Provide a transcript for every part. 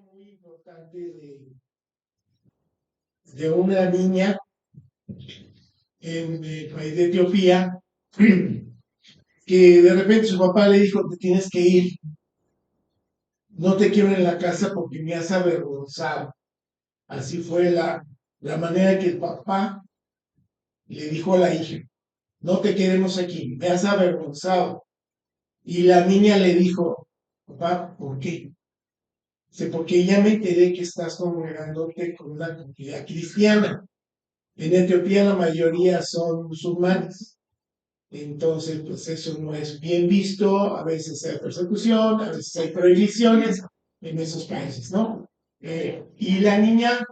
muy importante de una niña en el país de Etiopía que de repente su papá le dijo: te tienes que ir, no te quiero en la casa porque me has avergonzado. Así fue la manera que el papá le dijo a la hija: no te queremos aquí, me has avergonzado. Y la niña le dijo: papá, ¿por qué? Dice: porque ya me enteré que estás congregándote con una comunidad cristiana. En Etiopía la mayoría son musulmanes. Entonces, pues eso no es bien visto, a veces hay persecución, a veces hay prohibiciones en esos países, ¿no? Y la niña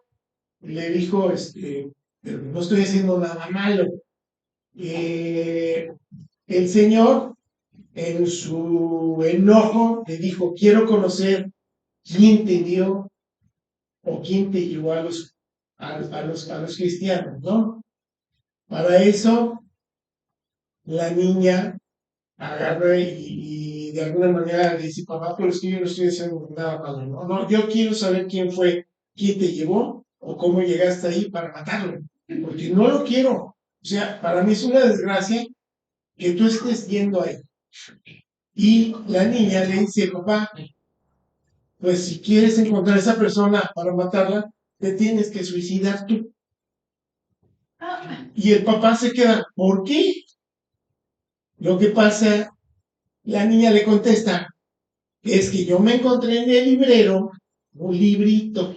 le dijo: pero no estoy haciendo nada malo. Eh, el Señor, en su enojo, le dijo: quiero conocer quién te dio o quién te llevó a los cristianos, ¿no? Para eso, la niña agarra y de alguna manera le dice: papá, pero es que yo no estoy haciendo nada malo. No, no, yo quiero saber quién fue, quién te llevó o cómo llegaste ahí para matarlo, porque no lo quiero. O sea, para mí es una desgracia que tú estés yendo ahí. Y la niña le dice: papá, pues si quieres encontrar a esa persona para matarla, te tienes que suicidar tú. Y el papá se queda: ¿por qué? Lo que pasa, la niña le contesta: es que yo me encontré en el librero un librito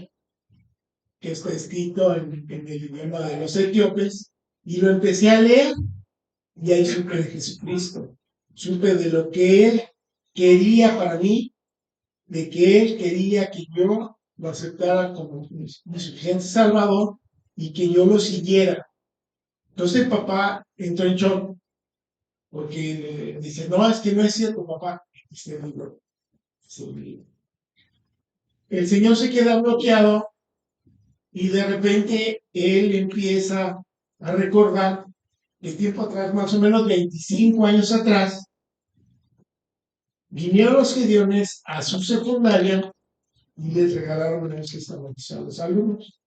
que está escrito en el idioma de los etíopes y lo empecé a leer y ahí supe de Jesucristo, supe de lo que Él quería para mí, de que Él quería que yo lo aceptara como mi suficiente Salvador y que yo lo siguiera. Entonces el papá entró en shock porque dice: no, es que no es cierto, papá. Este libro, sí. El Señor se queda bloqueado y de repente él empieza a recordar el tiempo atrás, más o menos 25 años atrás, vinieron los Gediones a su secundaria y les regalaron el Nuevo Testamento a los alumnos.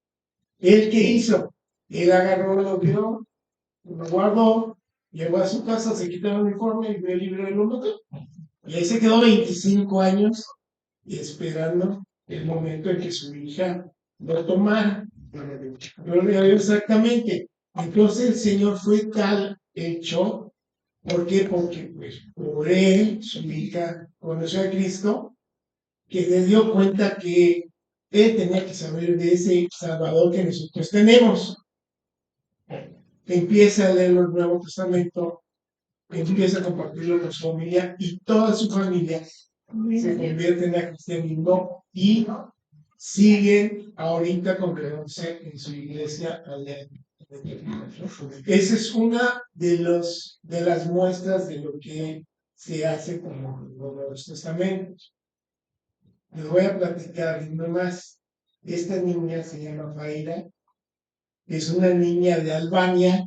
¿Él qué hizo? Él agarró, lo vio, lo guardó, llegó a su casa, se quitó el uniforme y vio el libro y lo mató. Y ahí se quedó 25 años esperando el momento en que su hija lo tomara. Gloria a Dios, exactamente. Entonces el Señor fue tal hecho, ¿por qué? Porque pues por él, su hija conoció a Cristo, que le dio cuenta que él tenía que saber de ese Salvador que nosotros tenemos. Empieza a leer el Nuevo Testamento, empieza a compartirlo con su familia y toda su familia se convierte en el cristianismo y siguen ahorita congregándose en su iglesia allá en Etiopía. Esa es una de las muestras de lo que se hace con los Nuevos Testamentos. Les voy a platicar uno más. Esta niña se llama Faira, es una niña de Albania,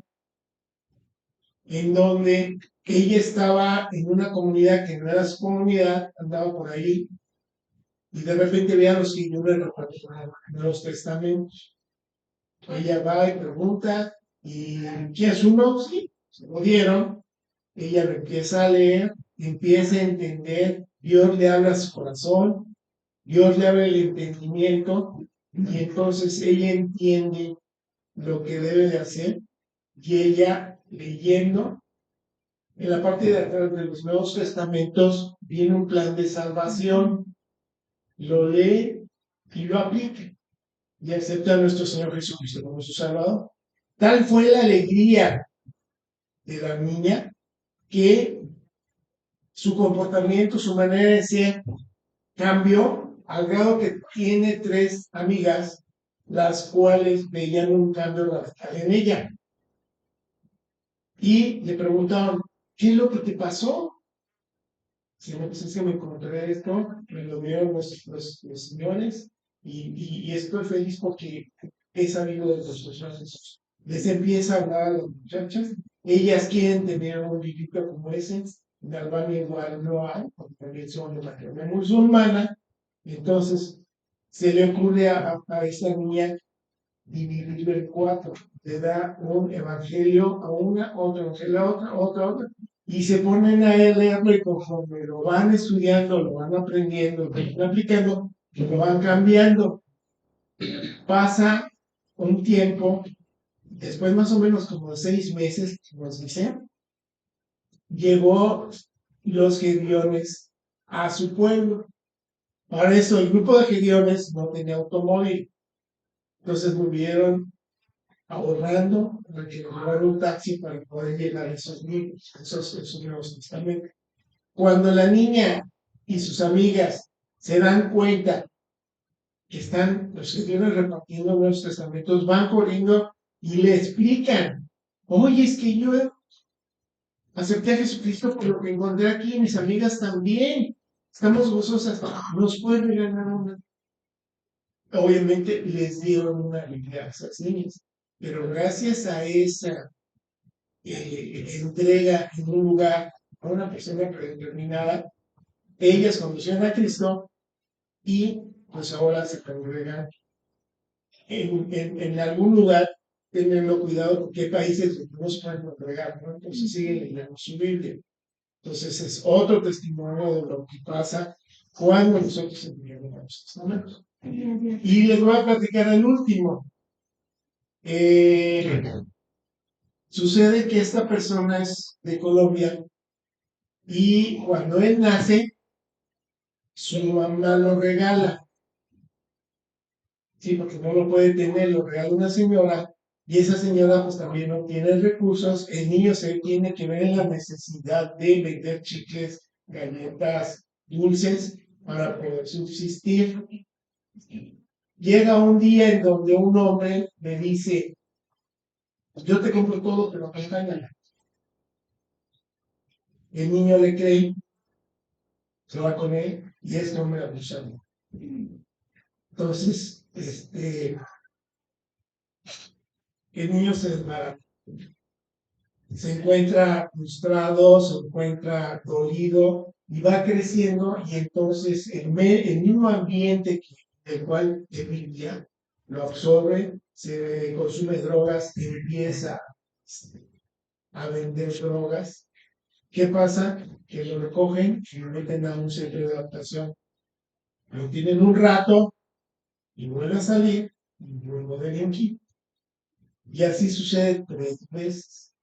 en donde ella estaba en una comunidad que no era su comunidad, andaba por ahí, y de repente ve a los seguidores de los testamentos. Ella va y pregunta: ¿y quién es uno? Sí, se lo dieron. Ella lo empieza a leer, empieza a entender, Dios le habla a su corazón, Dios le abre el entendimiento, y entonces ella entiende lo que debe de hacer, y ella leyendo, en la parte de atrás de los Nuevos Testamentos viene un plan de salvación, lo lee y lo aplica y acepta a nuestro Señor Jesucristo como su Salvador. Tal fue la alegría de la niña que su comportamiento, su manera de ser cambió al grado que tiene 3 amigas, las cuales veían un cambio radical en ella. Y le preguntaron: ¿qué es lo que te pasó? Si no, pues es que me encontré esto, me lo dieron los señores y estoy feliz porque he sabido de los personajes. Les empieza a hablar a las muchachas, ellas quieren tener un librito como ese, en Albania igual no hay, porque también son de la religión musulmana, entonces se le ocurre a esta niña dividirlo en cuatro. Le da un evangelio a una, otro evangelio a otra, otra, y se ponen a leerlo y conforme lo van estudiando, lo van aprendiendo, lo van aplicando, lo van cambiando. Pasa un tiempo, después más o menos como de 6 meses, nos dicen, llegó los Gediones a su pueblo. Para eso el grupo de Gediones no tenía automóvil, entonces volvieron ahorrando para que llevar un taxi para poder llegar a esos niños, esos nuevos testamentos. Cuando la niña y sus amigas se dan cuenta que están los Gediones repartiendo nuevos testamentos, van corriendo y le explican, oye, es que yo acepté a Jesucristo por lo que encontré aquí, mis amigas también. Estamos gozosas. ¿Nos pueden regalar una? Obviamente les dieron una Biblia a esas niñas, pero gracias a esa entrega en un lugar a una persona predeterminada, ellas conocieron a Cristo y pues ahora se congregan en algún lugar. Tenganlo cuidado porque hay países donde no se pueden congregar, ¿no? Entonces siguen leyendo su Biblia. Entonces es otro testimonio de lo que pasa cuando nosotros entregamos los testamentos. Y les voy a platicar el último. Sucede que esta persona es de Colombia y cuando él nace, su mamá lo regala. Sí, porque no lo puede tener, lo regala una señora y esa señora pues también no tiene recursos. El niño se tiene que ver en la necesidad de vender chicles, galletas, dulces para poder subsistir. Llega un día en donde un hombre le dice, yo te compro todo, pero acompáñame. El niño le cree, se va con él y es hombre abusado. Entonces, el niño se desmarca, se encuentra frustrado, se encuentra dolido y va creciendo y entonces el mismo ambiente del cual vivía lo absorbe, se consume drogas, empieza a vender drogas. ¿Qué pasa? Que lo recogen y lo meten a un centro de adaptación. Lo tienen un rato y vuelve a salir y luego de aquí. Y así sucede 3 veces.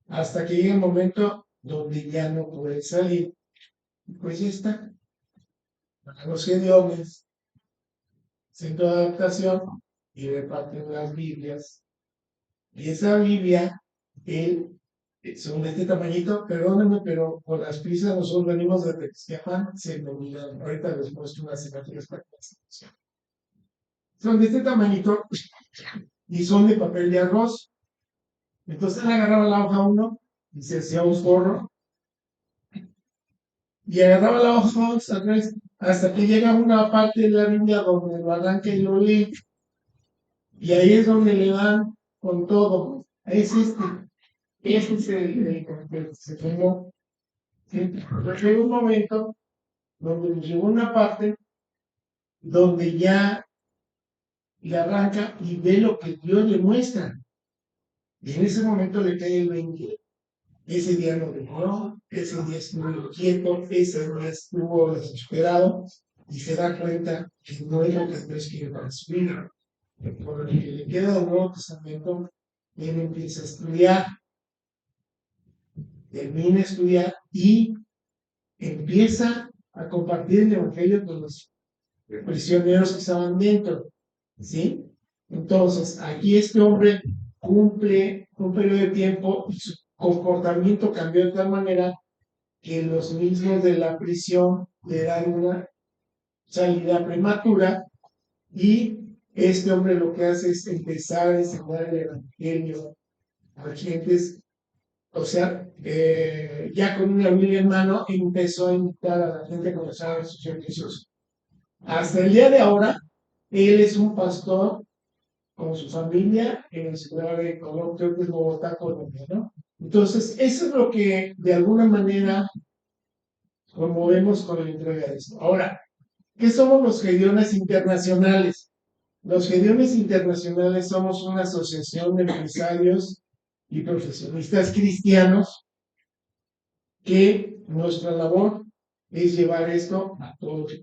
Hasta que llega el momento donde ya no puede salir. Y pues ya está. Para los Gediones, centro de adaptación, y reparten las Biblias. Y esa Biblia, él, son de este tamañito, perdónenme, pero por las prisas nosotros venimos de Textiapan, se me olvidaron. Ahorita les muestro unas imágenes para que las conozcan. Son de este tamañito y son de papel de arroz. Entonces él agarraba la hoja uno y se hacía un forro y agarraba la hoja 2 atrás hasta que llega una parte de la Biblia donde lo arranca y lo lee. Y ahí es donde le dan con todo. Es ese es el que se tomó. Llegó un momento donde llegó una parte donde ya le arranca y ve lo que Dios le muestra. Y en ese momento le cae el 20. Ese día no leyó, ese día estuvo quieto, ese día estuvo desesperado y se da cuenta que no es lo que Dios quiere para su vida. Por lo que le queda del Nuevo Testamento, él empieza a estudiar, termina a estudiar y empieza a compartir el Evangelio con los prisioneros que estaban dentro. ¿Sí? Entonces, aquí este hombre cumple un periodo de tiempo y su comportamiento cambió de tal manera que los mismos de la prisión le dan una salida prematura y este hombre lo que hace es empezar a enseñar el Evangelio a gentes, o sea, ya con una Biblia en mano empezó a invitar a la gente a conocer a Señor Jesús. Hasta el día de ahora, él es un pastor con su familia en la ciudad de Colombia, creo que es Bogotá, Colombia, ¿no? Entonces, eso es lo que de alguna manera promovemos con la entrega de esto. Ahora, ¿Qué somos los Gediones Internacionales? Los Gediones Internacionales somos una asociación de empresarios y profesionistas cristianos que nuestra labor es llevar esto a todos.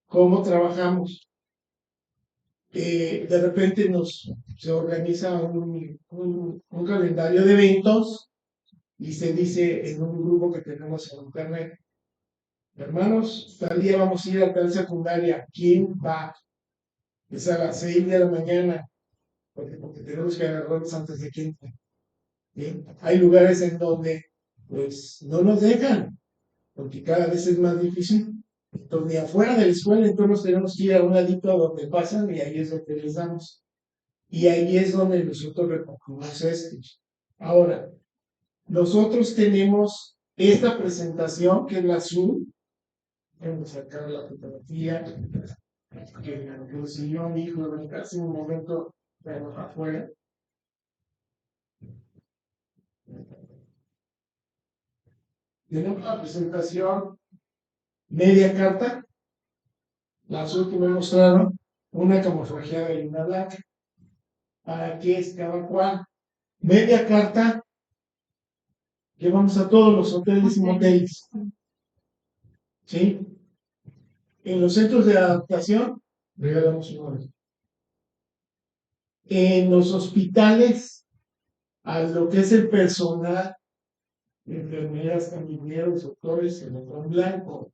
¿Cómo trabajamos? De repente se organiza un calendario de eventos y se dice en un grupo que tenemos en internet, hermanos, tal día vamos a ir a tal secundaria, ¿quién va? Es a las 6 de la mañana, porque tenemos que agarrarnos antes de que entre. ¿Sí? Hay lugares en donde pues no nos dejan, porque cada vez es más difícil. Entonces, ni afuera de la escuela, entonces nos tenemos que ir a un ladito a donde pasan y ahí es donde les damos. Y ahí es donde nosotros recogemos estos. Ahora, nosotros tenemos esta presentación que es la Zoom. Vamos a sacar la fotografía que consiguió mi hijo hace un momento afuera. Tenemos la presentación media carta, la azul que me mostraron, una camuflajeada y una blanca. ¿Para qué es cada cual? Media carta, llevamos a todos los hoteles y moteles. ¿Sí? En los centros de adaptación, regalamos uno. En los hospitales, a lo que es el personal, enfermeras, camilleros, doctores, el botón blanco.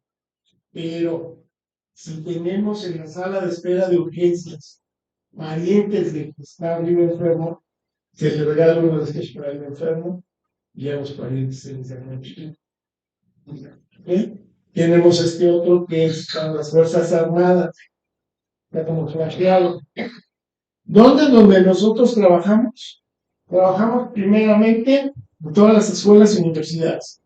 Pero si tenemos en la sala de espera de urgencias parientes de que está vivo enfermo, se le regala uno de estos para el enfermo y a los parientes en ese momento. ¿Okay? Tenemos este otro que es para las Fuerzas Armadas, está como flasheado. ¿Donde nosotros trabajamos? Trabajamos primeramente en todas las escuelas y universidades.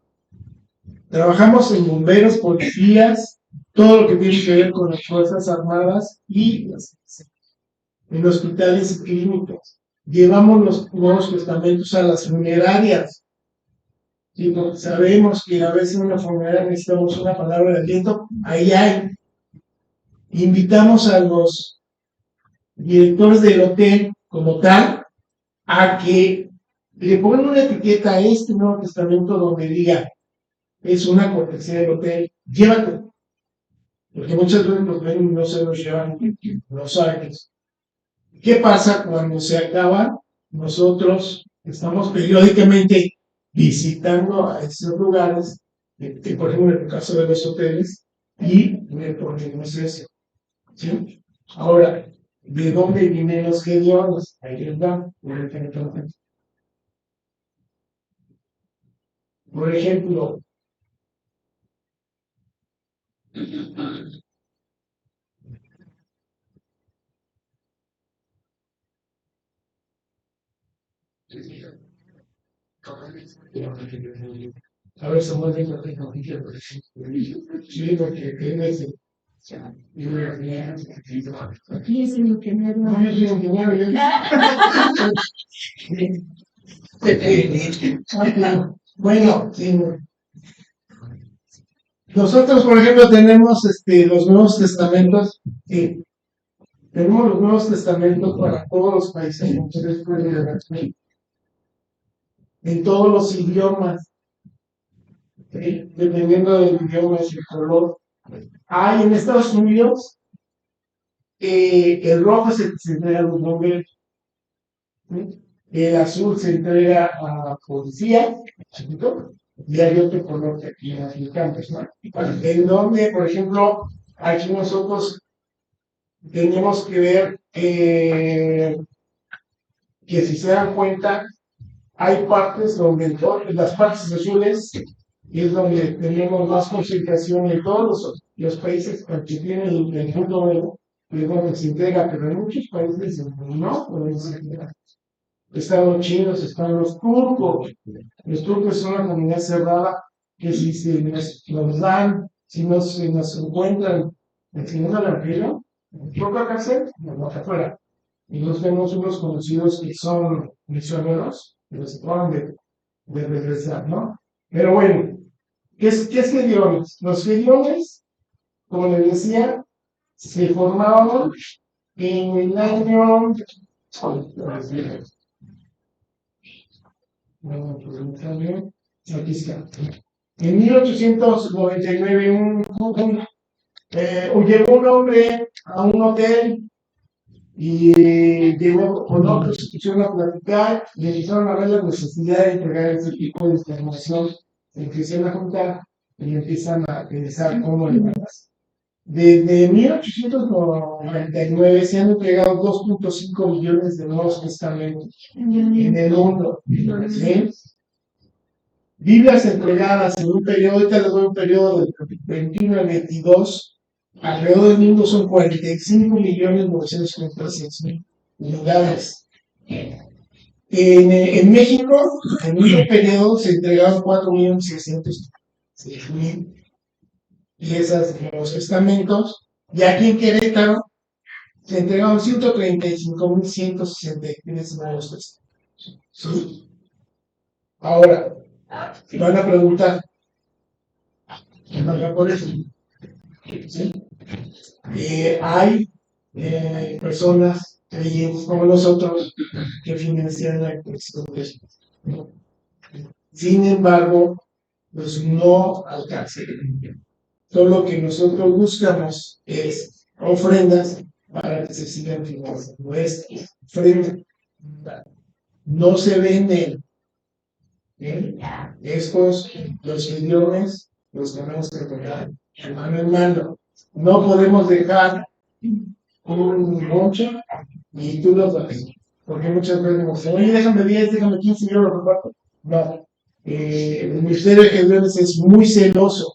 Trabajamos en bomberos, policías, todo lo que tiene que ver con las Fuerzas Armadas y en hospitales y clínicas. Llevamos los nuevos testamentos a las funerarias. ¿Sí? Porque sabemos que a veces en una funeraria necesitamos una palabra de aliento. Ahí hay. Invitamos a los directores del hotel como tal a que le pongan una etiqueta a este Nuevo Testamento donde diga, es una cortesía del hotel, llévatelo. Porque muchas veces los ven y no se los llevan los años. ¿Qué pasa cuando se acaba? Nosotros estamos periódicamente visitando a esos lugares, por ejemplo en el caso de los hoteles, y le ponemos eso. ¿Sí? Ahora, ¿de dónde vienen los gediones? Ahí les va. Por ejemplo, a ver, se mueve la tecnología, por ejemplo. Sí, lo que tiene es aquí es el ingeniero. No, es el ingeniero. Bueno, nosotros, por ejemplo, tenemos los Nuevos Testamentos. Tenemos los Nuevos Testamentos para todos los países. En todos los idiomas. ¿Sí? Dependiendo del idioma y el color. Hay en Estados Unidos el rojo se entrega a los bomberos. ¿Sí? El azul se entrega a policía, chiquito, y hay otro color que aquí en el campus, ¿no? En donde, por ejemplo, aquí nosotros tenemos que ver que si se dan cuenta, hay partes donde las partes azules es donde tenemos más concentración de todos los países que tienen el mundo nuevo, que es donde se integra, pero en muchos países no pueden ser integrados. Están los chinos, están los turcos. Los turcos son una comunidad cerrada que si se nos dan, si no se nos encuentran enseñando la fila, toca hacer, nos va afuera. Y nos tenemos unos conocidos que son misioneros, que los acaban de regresar, ¿no? Pero bueno, ¿qué es Gediones? Los Gediones como les decía, se formaron en el año. Aquí está. En 1899, llegó un hombre a un hotel y llegó con otros, se pusieron a platicar, le empezaron a ver la necesidad de entregar ese tipo de información, se empiezan a juntar y empiezan a pensar cómo le van a hacer. Desde 1899 se han entregado 2.5 millones de Nuevos Testamentos en el mundo. ¿Sí? Biblias entregadas en un periodo, ahorita les doy un periodo del 21 al 22, alrededor del mundo son 45.936.000 unidades. En México, en un periodo se entregaron 4.606.000 piezas de Nuevos Testamentos, y aquí en Querétaro se entregaron 135.163 Nuevos Testamentos. ¿Sí? Ahora, van a preguntar, ¿qué pasa por eso? ¿Sí? Hay personas creyentes como nosotros que financian la colección de esto. Sin embargo, pues no alcanza. Todo lo que nosotros buscamos es ofrendas para que se sigan financiando esta ofrenda. No se venden. Estos, los idiomas, los tenemos que tocar mano en mano. No podemos dejar un moncho y tú lo das. Porque muchas veces nos dicen, oye, déjame 10, déjame 15, yo lo reparto. No. El Ministerio de Gedeones es muy celoso.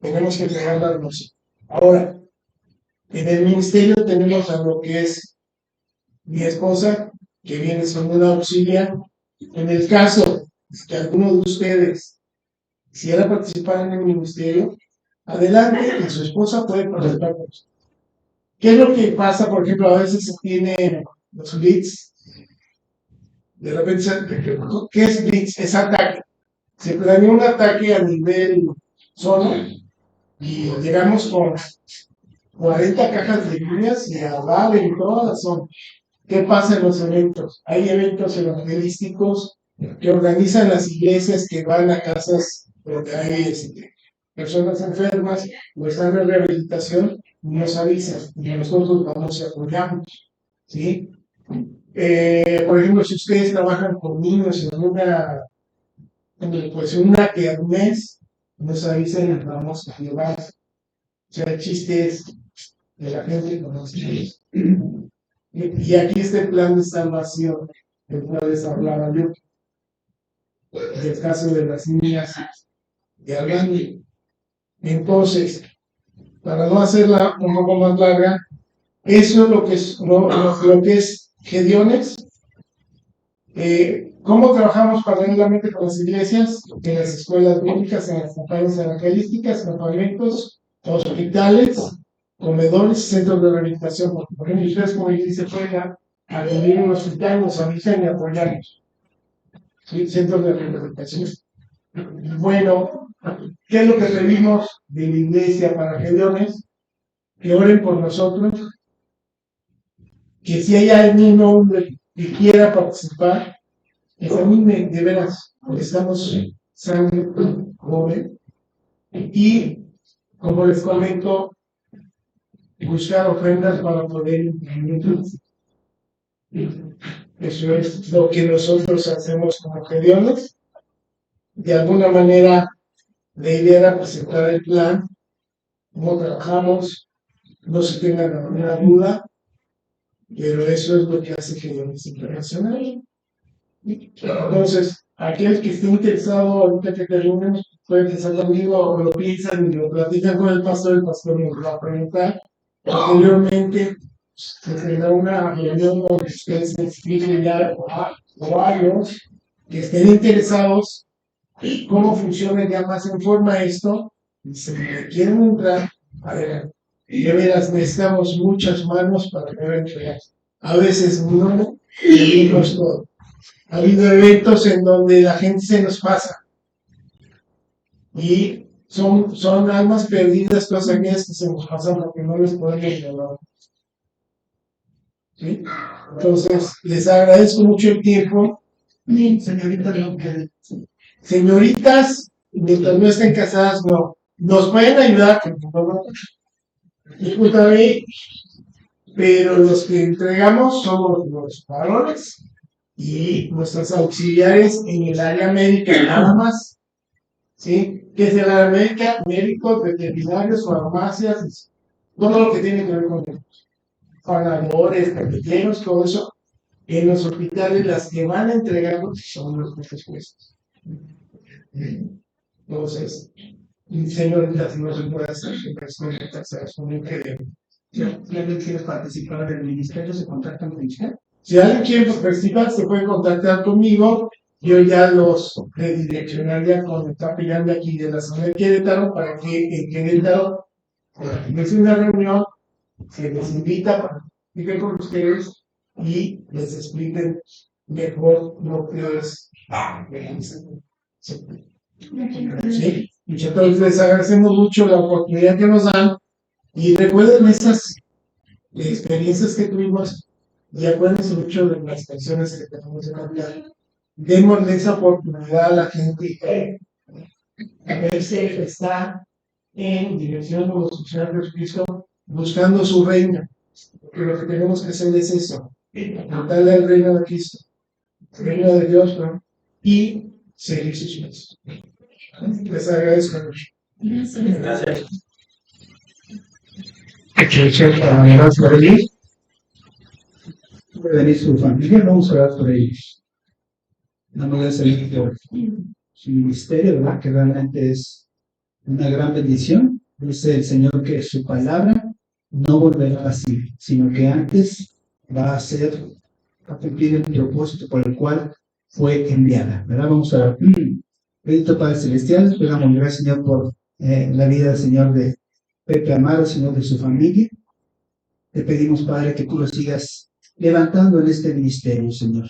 Tenemos que entregar la noción. Ahora, en el ministerio tenemos a lo que es mi esposa, que viene siendo una auxiliar. En el caso que alguno de ustedes quisiera participar en el ministerio, adelante, y su esposa puede participar con usted. ¿Qué es lo que pasa? Por ejemplo, a veces se tienen los blitz. De repente, ¿qué es blitz? Es ataque. Se planea un ataque a nivel zona y llegamos con 40 cajas de Biblias y a dar en toda la zona. ¿Qué pasa en los eventos? Hay eventos evangelísticos que organizan las iglesias, que van a casas donde hay personas enfermas o están en rehabilitación, y nos avisan y nosotros vamos y apoyamos. ¿Sí? Por ejemplo, si ustedes trabajan con niños en una que al mes, nos avisan y vamos a llevar. O sea, el chiste es de la gente con los niños. Y aquí este plan de salvación, el cual les hablaba yo, del caso de las niñas de Argandi. Entonces, para no hacerla un poco más larga, eso es lo que es Gedeones. ¿Cómo trabajamos paralelamente con las iglesias? En las escuelas bíblicas, en las campañas evangelísticas, campamentos, hospitales, comedores, centros de rehabilitación. Por ejemplo, ustedes como iglesia pueden a vivir en un hospital, nos avisan y apoyarnos. ¿Sí? Centros de rehabilitación. Bueno, ¿qué es lo que pedimos de la iglesia para Gedeones? Que oren por nosotros, que si hay algún hombre que quiera participar, que también de veras, estamos sangre joven, y como les comento, buscar ofrendas para poder implementar. Eso es lo que nosotros hacemos como Gedeones. De alguna manera, la idea era presentar el plan, cómo trabajamos, no se tenga ninguna duda, pero eso es lo que hace Gedeones Internacional. Entonces, aquel que esté interesado, ahorita que terminen, puede empezar conmigo o lo piensan y lo platican con el pastor nos va a preguntar. Posteriormente, se tendrá una reunión donde ustedes se expliquen ya o varios que estén interesados cómo funciona ya más en forma esto, y si quieren entrar, adelante. De veras, necesitamos muchas manos para poder entregar. A veces no pedimos todo. Ha habido eventos en donde la gente se nos pasa y son almas perdidas, todas aquellas que se nos pasan porque no les podemos llevar. ¿Sí? Entonces, les agradezco mucho el tiempo. Señorita, señoritas, mientras no estén casadas, no. Nos pueden ayudar, discúlpame, pero los que entregamos somos los varones y nuestras auxiliares en el área médica nada más. ¿Sí? ¿Qué es el área médica? Médicos, veterinarios, farmacias, todo lo que tiene que ver con pagadores, carpinteros, todo eso. En los hospitales, las que van a entregarlos son los profesores. Entonces, señorita, si no se puede hacer, si alguien quiere participar del ministerio, se contactan con usted. Si alguien quiere participar, se puede contactar conmigo. Yo ya los redireccionaría con el capellán de aquí de la zona de Querétaro para que en Querétaro es una reunión, se les invita para que platiquen con ustedes y les expliquen mejor lo que es. Sí, entonces les agradecemos mucho la oportunidad que nos dan y recuerden esas experiencias que tuvimos y acuérdense mucho de las canciones que tenemos que cantar. Démosle esa oportunidad a la gente a ver si está en dirección a los usuarios de Cristo buscando su reino. Porque lo que tenemos que hacer es eso, darle el reino de Cristo, el reino de Dios, ¿no? Y seguir sus pasos. Les agradezco mucho. Gracias. Vamos a orar por ellos. Puede venir su familia, vamos a orar por ellos. Damos gracias por su ministerio, ¿verdad? Que realmente es una gran bendición. Dice el Señor que su palabra no volverá así, sino que antes va a cumplir el propósito por el cual fue enviada, ¿verdad? Vamos a orar. Bendito Padre Celestial, te damos gracias, Señor, por la vida del Señor de Pepe Amaro, Señor, de su familia. Te pedimos, Padre, que tú lo sigas levantando en este ministerio, Señor.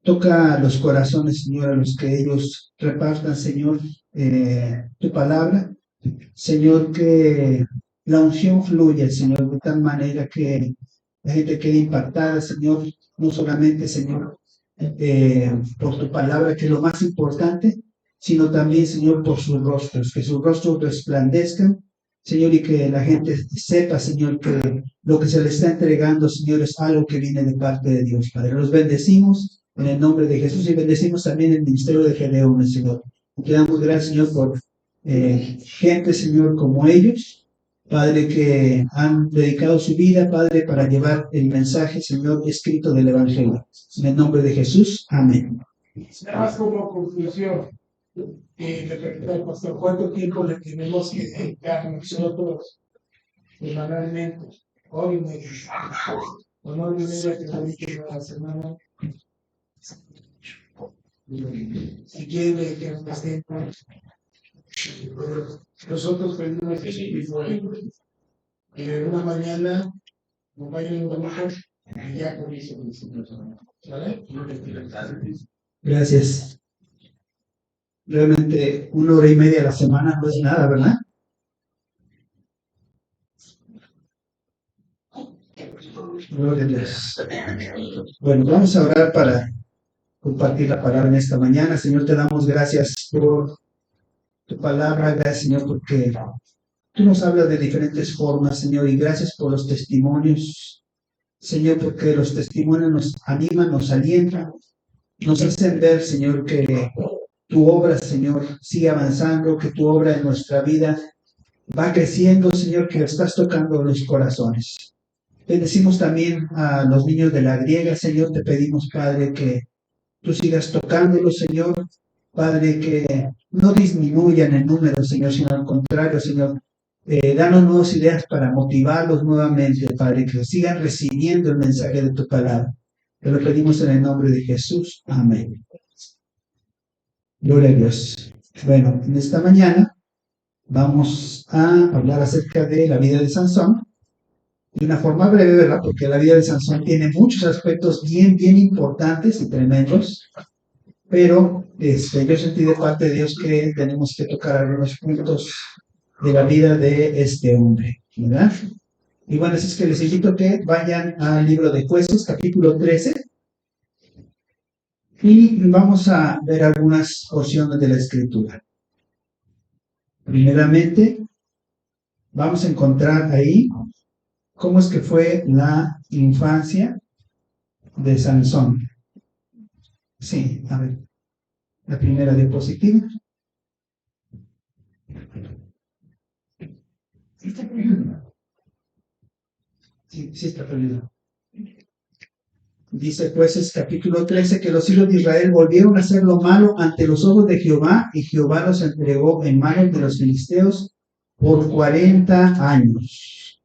Toca los corazones, Señor, a los que ellos repartan, Señor, tu palabra. Señor, que la unción fluya, Señor, de tal manera que la gente quede impactada, Señor, no solamente, Señor, por tu palabra, que es lo más importante, sino también, Señor, por sus rostros, que sus rostros resplandezcan, Señor, y que la gente sepa, Señor, que lo que se le está entregando, Señor, es algo que viene de parte de Dios, Padre. Los bendecimos en el nombre de Jesús y bendecimos también el ministerio de Gedeón, Señor. Te damos gracias, Señor, por gente, Señor, como ellos, Padre, que han dedicado su vida, Padre, para llevar el mensaje, Señor, escrito del Evangelio. En el nombre de Jesús, amén. Nada más como conclusión, le pregunto al pastor, ¿cuánto tiempo le tenemos que dedicar nosotros semanalmente? Hoy y media. O no, y media que lo dije a la semana. Si quieren, le dijeron más tiempo. Nosotros pedimos que una mañana nos vayan un grupo y ya con eso. ¿Vale? Gracias. Realmente 1 hora y media a la semana no es nada, ¿verdad? Gloria a Dios. Bueno, vamos a orar para compartir la palabra en esta mañana. Señor, te damos gracias por tu palabra. Gracias, Señor, porque tú nos hablas de diferentes formas, Señor, y gracias por los testimonios, Señor, porque los testimonios nos animan, nos alientan, nos hacen ver, Señor, que tu obra, Señor, sigue avanzando, que tu obra en nuestra vida va creciendo, Señor, que estás tocando los corazones. Bendecimos también a los niños de la griega, Señor, te pedimos, Padre, que tú sigas tocándolos, Señor, Padre, que no disminuyan en número, Señor, sino al contrario, Señor, danos nuevas ideas para motivarlos nuevamente, Padre, que sigan recibiendo el mensaje de tu palabra. Te lo pedimos en el nombre de Jesús. Amén. Gloria a Dios. Bueno, en esta mañana vamos a hablar acerca de la vida de Sansón de una forma breve, ¿verdad? Porque la vida de Sansón tiene muchos aspectos bien importantes y tremendos. pero yo sentí de parte de Dios que tenemos que tocar algunos puntos de la vida de este hombre, ¿verdad? Y bueno, así es que les invito a que vayan al libro de Jueces, capítulo 13, y vamos a ver algunas porciones de la Escritura. Primeramente, vamos a encontrar ahí cómo es que fue la infancia de Sansón. Sí, a ver, la primera diapositiva. Sí, está perdido. Dice Jueces capítulo 13 que los hijos de Israel volvieron a hacer lo malo ante los ojos de Jehová y Jehová los entregó en manos de los filisteos por 40 años.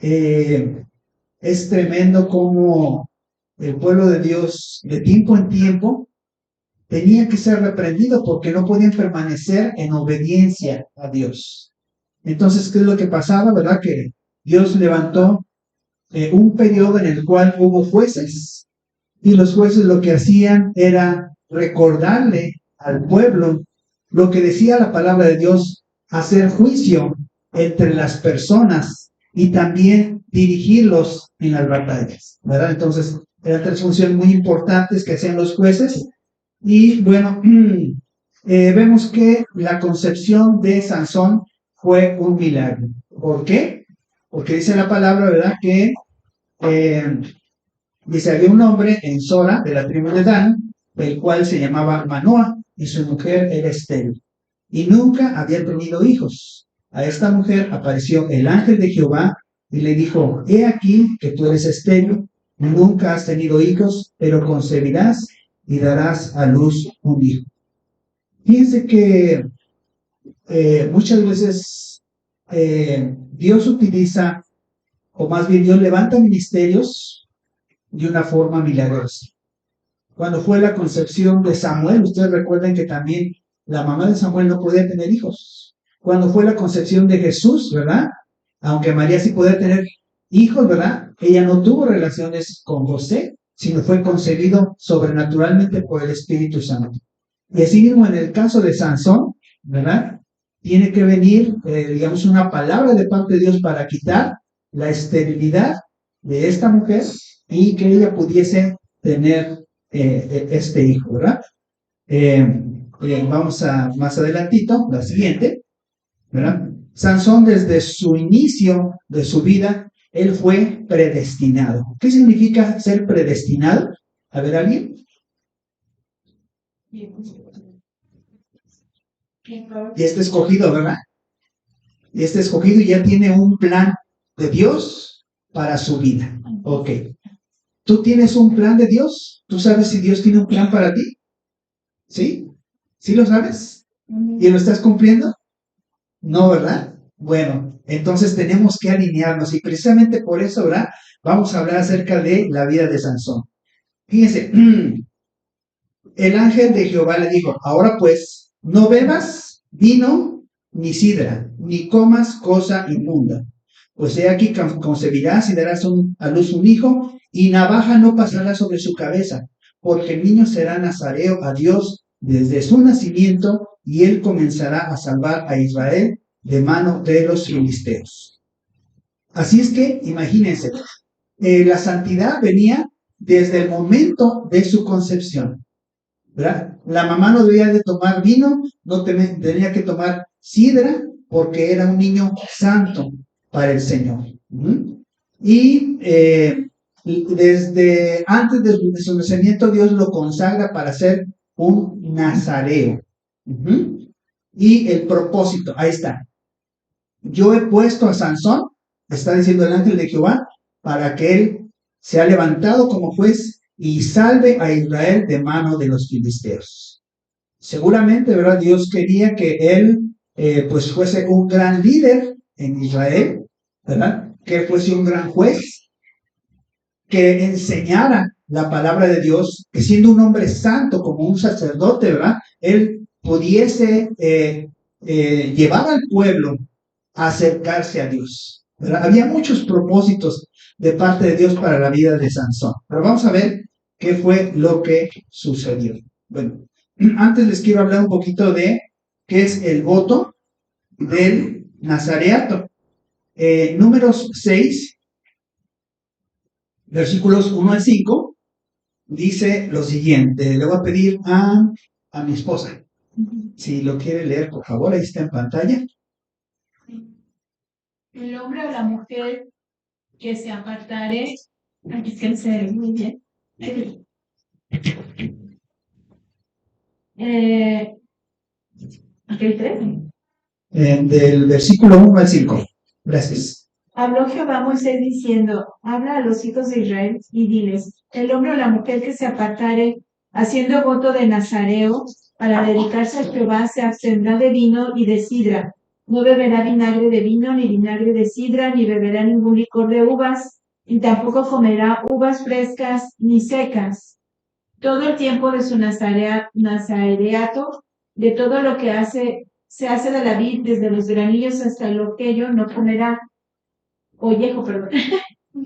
Es tremendo cómo el pueblo de Dios de tiempo en tiempo tenía que ser reprendido porque no podían permanecer en obediencia a Dios. Entonces, ¿qué es lo que pasaba? ¿Verdad? Que Dios levantó un periodo en el cual hubo jueces y los jueces lo que hacían era recordarle al pueblo lo que decía la palabra de Dios, hacer juicio entre las personas y también dirigirlos en las batallas, ¿verdad? Entonces, eran tres funciones muy importantes que hacían los jueces y bueno, vemos que la concepción de Sansón fue un milagro. ¿Por qué? Porque dice la palabra, ¿verdad? Que dice, había un hombre en Sora, de la tribu de Dan, el cual se llamaba Manoah, y su mujer era estéril, y nunca había tenido hijos. A esta mujer apareció el ángel de Jehová y le dijo, he aquí que tú eres estéril, nunca has tenido hijos, pero concebirás y darás a luz un hijo. Fíjense que muchas veces Dios utiliza, o más bien Dios levanta ministerios de una forma milagrosa. Cuando fue la concepción de Samuel, ustedes recuerdan que también la mamá de Samuel no podía tener hijos. Cuando fue la concepción de Jesús, ¿verdad? Aunque María sí podía tener hijos, ¿verdad? Ella no tuvo relaciones con José, sino fue concebido sobrenaturalmente por el Espíritu Santo. Y así mismo en el caso de Sansón, ¿verdad? Tiene que venir, digamos, una palabra de parte de Dios para quitar la esterilidad de esta mujer y que ella pudiese tener este hijo, ¿verdad? Vamos a más adelantito, la siguiente, ¿verdad? Sansón desde su inicio de su vida, él fue predestinado. ¿Qué significa ser predestinado? A ver, ¿alguien? Y este escogido, ¿verdad? Y este escogido ya tiene un plan de Dios para su vida. Ok. ¿Tú tienes un plan de Dios? ¿Tú sabes si Dios tiene un plan para ti? ¿Sí? ¿Sí lo sabes? ¿Y lo estás cumpliendo? No, ¿verdad? Bueno, entonces tenemos que alinearnos y precisamente por eso, ¿verdad? Vamos a hablar acerca de la vida de Sansón. Fíjense, el ángel de Jehová le dijo, ahora pues, no bebas vino ni sidra, ni comas cosa inmunda. Pues he aquí concebirás y darás a luz un hijo, y navaja no pasará sobre su cabeza, porque el niño será nazareo a Dios desde su nacimiento, y él comenzará a salvar a Israel de mano de los filisteos. Así es que, imagínense, la santidad venía desde el momento de su concepción, ¿verdad? La mamá no debía de tomar vino, no tenía que tomar sidra, porque era un niño santo para el Señor. Y desde antes de su nacimiento, Dios lo consagra para ser un nazareo. Y el propósito, ahí está. Yo he puesto a Sansón, está diciendo el ángel de Jehová, para que él sea levantado como juez y salve a Israel de mano de los filisteos. Seguramente, ¿verdad? Dios quería que él pues fuese un gran líder en Israel, ¿verdad? Que fuese un gran juez, que enseñara la palabra de Dios, que siendo un hombre santo como un sacerdote, ¿verdad? Él pudiese llevar al pueblo a acercarse a Dios, ¿verdad? Había muchos propósitos de parte de Dios para la vida de Sansón. Pero vamos a ver qué fue lo que sucedió. Bueno, antes les quiero hablar un poquito de qué es el voto del nazareato. Números 6, versículos 1 al 5, dice lo siguiente. Le voy a pedir a mi esposa, si lo quiere leer, por favor, ahí está en pantalla. El hombre o la mujer que se apartare, aquí es que se ve muy bien. Aquí 13. Del versículo 1 al 5. Gracias. Habló Jehová a Moisés diciendo, habla a los hijos de Israel y diles, el hombre o la mujer que se apartare, haciendo voto de nazareo, para dedicarse a Jehová, se abstendrá de vino y de sidra. No beberá vinagre de vino, ni vinagre de sidra, ni beberá ningún licor de uvas, y tampoco comerá uvas frescas ni secas. Todo el tiempo de su nazareato, de todo lo que se hace de la vid, desde los granillos hasta el oquello, no comerá. Ollejo, perdón.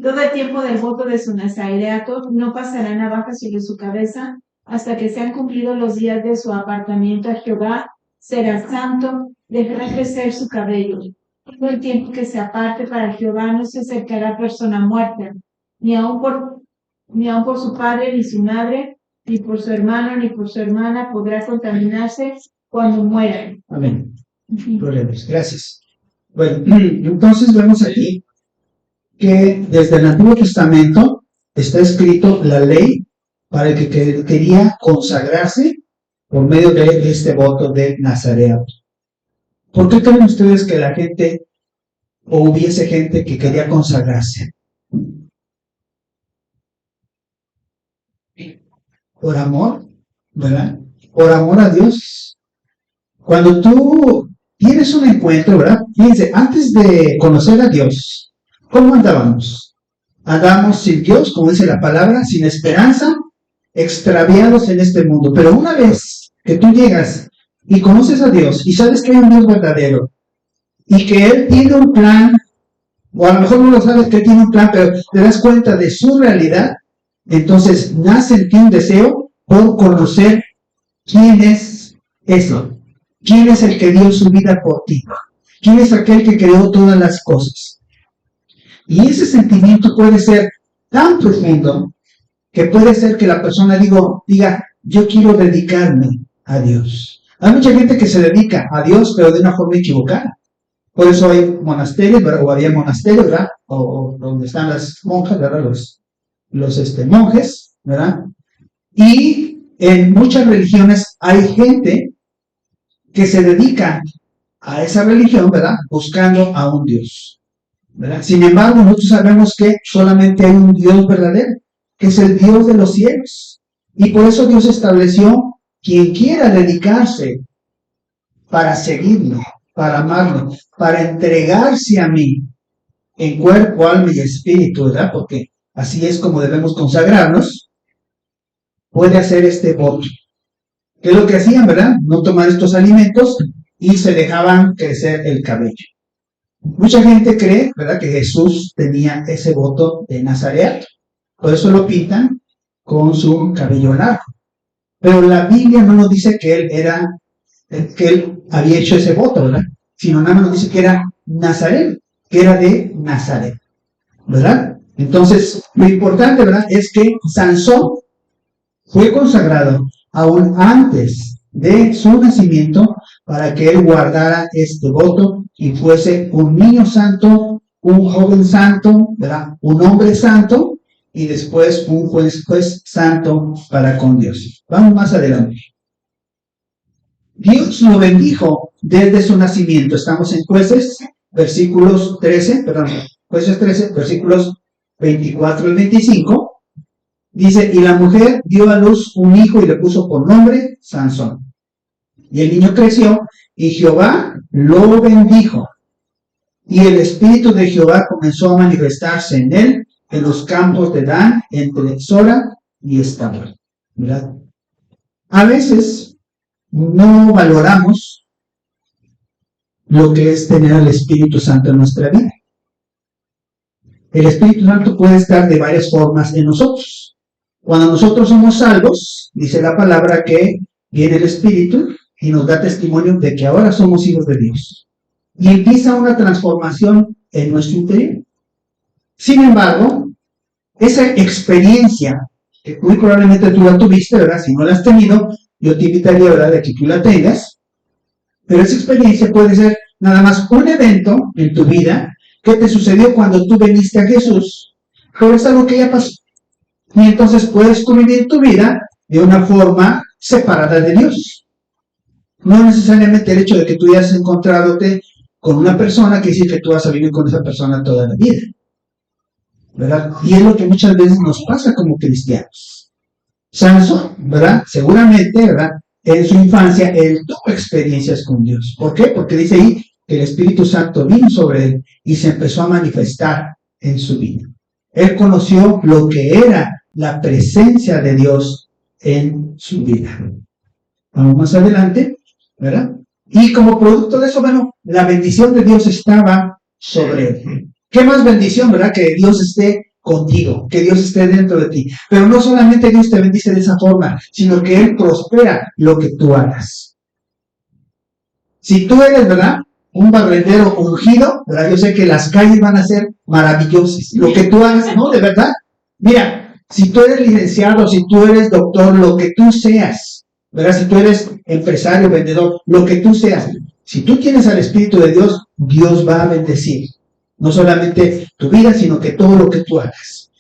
Todo el tiempo del voto de su nazareato no pasará navaja sobre su cabeza hasta que sean cumplidos los días de su apartamiento a Jehová. Será santo, dejará crecer su cabello. Todo el tiempo que se aparte para Jehová no se acercará persona muerta, ni aun por su padre ni su madre, ni por su hermano ni por su hermana podrá contaminarse cuando muera. Amén. Gloria a Dios. Gracias. Bueno, entonces vemos aquí que desde el Antiguo Testamento está escrito la ley para el que quería consagrarse por medio de este voto de nazareato. ¿Por qué creen ustedes que la gente, o hubiese gente que quería consagrarse? Por amor, ¿verdad? Por amor a Dios. Cuando tú tienes un encuentro, ¿verdad? Fíjense, antes de conocer a Dios, ¿cómo andábamos? Andábamos sin Dios, como dice la palabra, sin esperanza, extraviados en este mundo. Pero una vez que tú llegas y conoces a Dios y sabes que hay un Dios verdadero y que Él tiene un plan, o a lo mejor no lo sabes que Él tiene un plan, pero te das cuenta de su realidad, entonces nace en ti un deseo por conocer quién es eso, quién es el que dio su vida por ti, quién es aquel que creó todas las cosas. Y ese sentimiento puede ser tan profundo que puede ser que la persona diga, yo quiero dedicarme a Dios. Hay mucha gente que se dedica a Dios, pero de una forma equivocada. Por eso hay monasterios, ¿verdad? O había monasterios, ¿verdad? O donde están las monjas, ¿verdad? Los monjes, ¿verdad? Y en muchas religiones hay gente que se dedica a esa religión, ¿verdad? Buscando a un Dios, ¿verdad? Sin embargo, nosotros sabemos que solamente hay un Dios verdadero, que es el Dios de los cielos. Y por eso Dios estableció quien quiera dedicarse para seguirlo, para amarlo, para entregarse a mí en cuerpo, alma y espíritu, ¿verdad? Porque así es como debemos consagrarnos, puede hacer este voto. ¿Qué es lo que hacían, verdad? No tomar estos alimentos y se dejaban crecer el cabello. Mucha gente cree, ¿verdad?, que Jesús tenía ese voto de nazareato. Por eso lo pintan con su cabello largo. Pero la Biblia no nos dice que él había hecho ese voto, ¿verdad? Sino nada más nos dice que era nazareno, que era de Nazaret, ¿verdad? Entonces, lo importante, ¿verdad?, es que Sansón fue consagrado aún antes de su nacimiento para que él guardara este voto y fuese un niño santo, un joven santo, ¿verdad?, un hombre santo y después un juez santo para con Dios. Vamos más adelante. Dios lo bendijo desde su nacimiento. Estamos en Jueces, Jueces 13, versículos 24 al 25. Dice, y la mujer dio a luz un hijo y le puso por nombre Sansón. Y el niño creció y Jehová lo bendijo. Y el espíritu de Jehová comenzó a manifestarse en él en los campos de Dan, entre Sora y Estabar. ¿Verdad? A veces no valoramos lo que es tener al Espíritu Santo en nuestra vida. El Espíritu Santo puede estar de varias formas en nosotros. Cuando nosotros somos salvos, dice la palabra que viene el Espíritu y nos da testimonio de que ahora somos hijos de Dios. Y empieza una transformación en nuestro interior. Sin embargo, esa experiencia que muy probablemente tú la tuviste, ¿verdad? Si no la has tenido, yo te invitaría, ¿verdad?, de que tú la tengas. Pero esa experiencia puede ser nada más un evento en tu vida que te sucedió cuando tú veniste a Jesús. Pero es algo que ya pasó. Y entonces puedes tú vivir tu vida de una forma separada de Dios. No necesariamente el hecho de que tú hayas encontradote con una persona quiere decir que tú vas a vivir con esa persona toda la vida, ¿verdad? Y es lo que muchas veces nos pasa como cristianos. Sansón, ¿verdad? Seguramente, ¿verdad?, en su infancia él tuvo experiencias con Dios. ¿Por qué? Porque dice ahí que el Espíritu Santo vino sobre él y se empezó a manifestar en su vida. Él conoció lo que era la presencia de Dios en su vida. Vamos más adelante, ¿verdad? Y como producto de eso, bueno, la bendición de Dios estaba sobre él. ¿Qué más bendición, verdad? Que Dios esté contigo, que Dios esté dentro de ti. Pero no solamente Dios te bendice de esa forma, sino que Él prospera lo que tú hagas. Si tú eres, ¿verdad?, un barrendero ungido, ¿verdad?, yo sé que las calles van a ser maravillosas. Lo que tú hagas, no, de verdad. Mira, si tú eres licenciado, si tú eres doctor, lo que tú seas, ¿verdad?, si tú eres empresario, vendedor, lo que tú seas, si tú tienes al Espíritu de Dios, Dios va a bendecir. No solamente tu vida, sino que todo lo que tú hagas.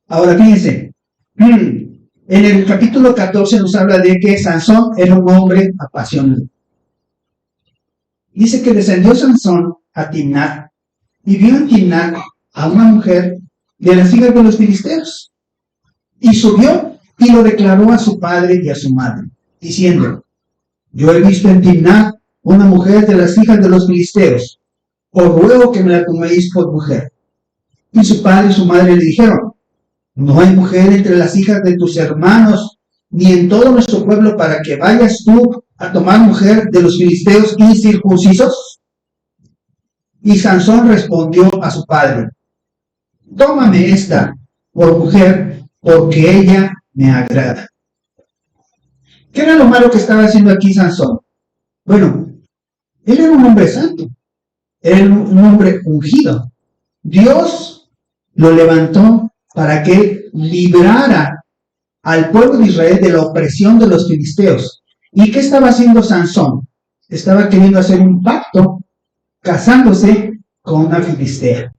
Ahora fíjense, en el capítulo 14 nos habla de que Sansón era un hombre apasionado. Dice que descendió Sansón a Timnat y vio en Timnat a una mujer de las hijas de los filisteos. Y subió y lo declaró a su padre y a su madre, diciendo: yo he visto en Timnat una mujer de las hijas de los filisteos. Os ruego que me la toméis por mujer. Y su padre y su madre le dijeron: no hay mujer entre las hijas de tus hermanos, ni en todo nuestro pueblo, para que vayas tú a tomar mujer de los filisteos incircuncisos. Y Sansón respondió a su padre: tómame esta por mujer, porque ella me agrada. ¿Qué era lo malo que estaba haciendo aquí Sansón? Bueno, él era un hombre santo. Era un hombre ungido. Dios lo levantó para que librara al pueblo de Israel de la opresión de los filisteos. ¿Y qué estaba haciendo Sansón? Estaba queriendo hacer un pacto, casándose con una filistea.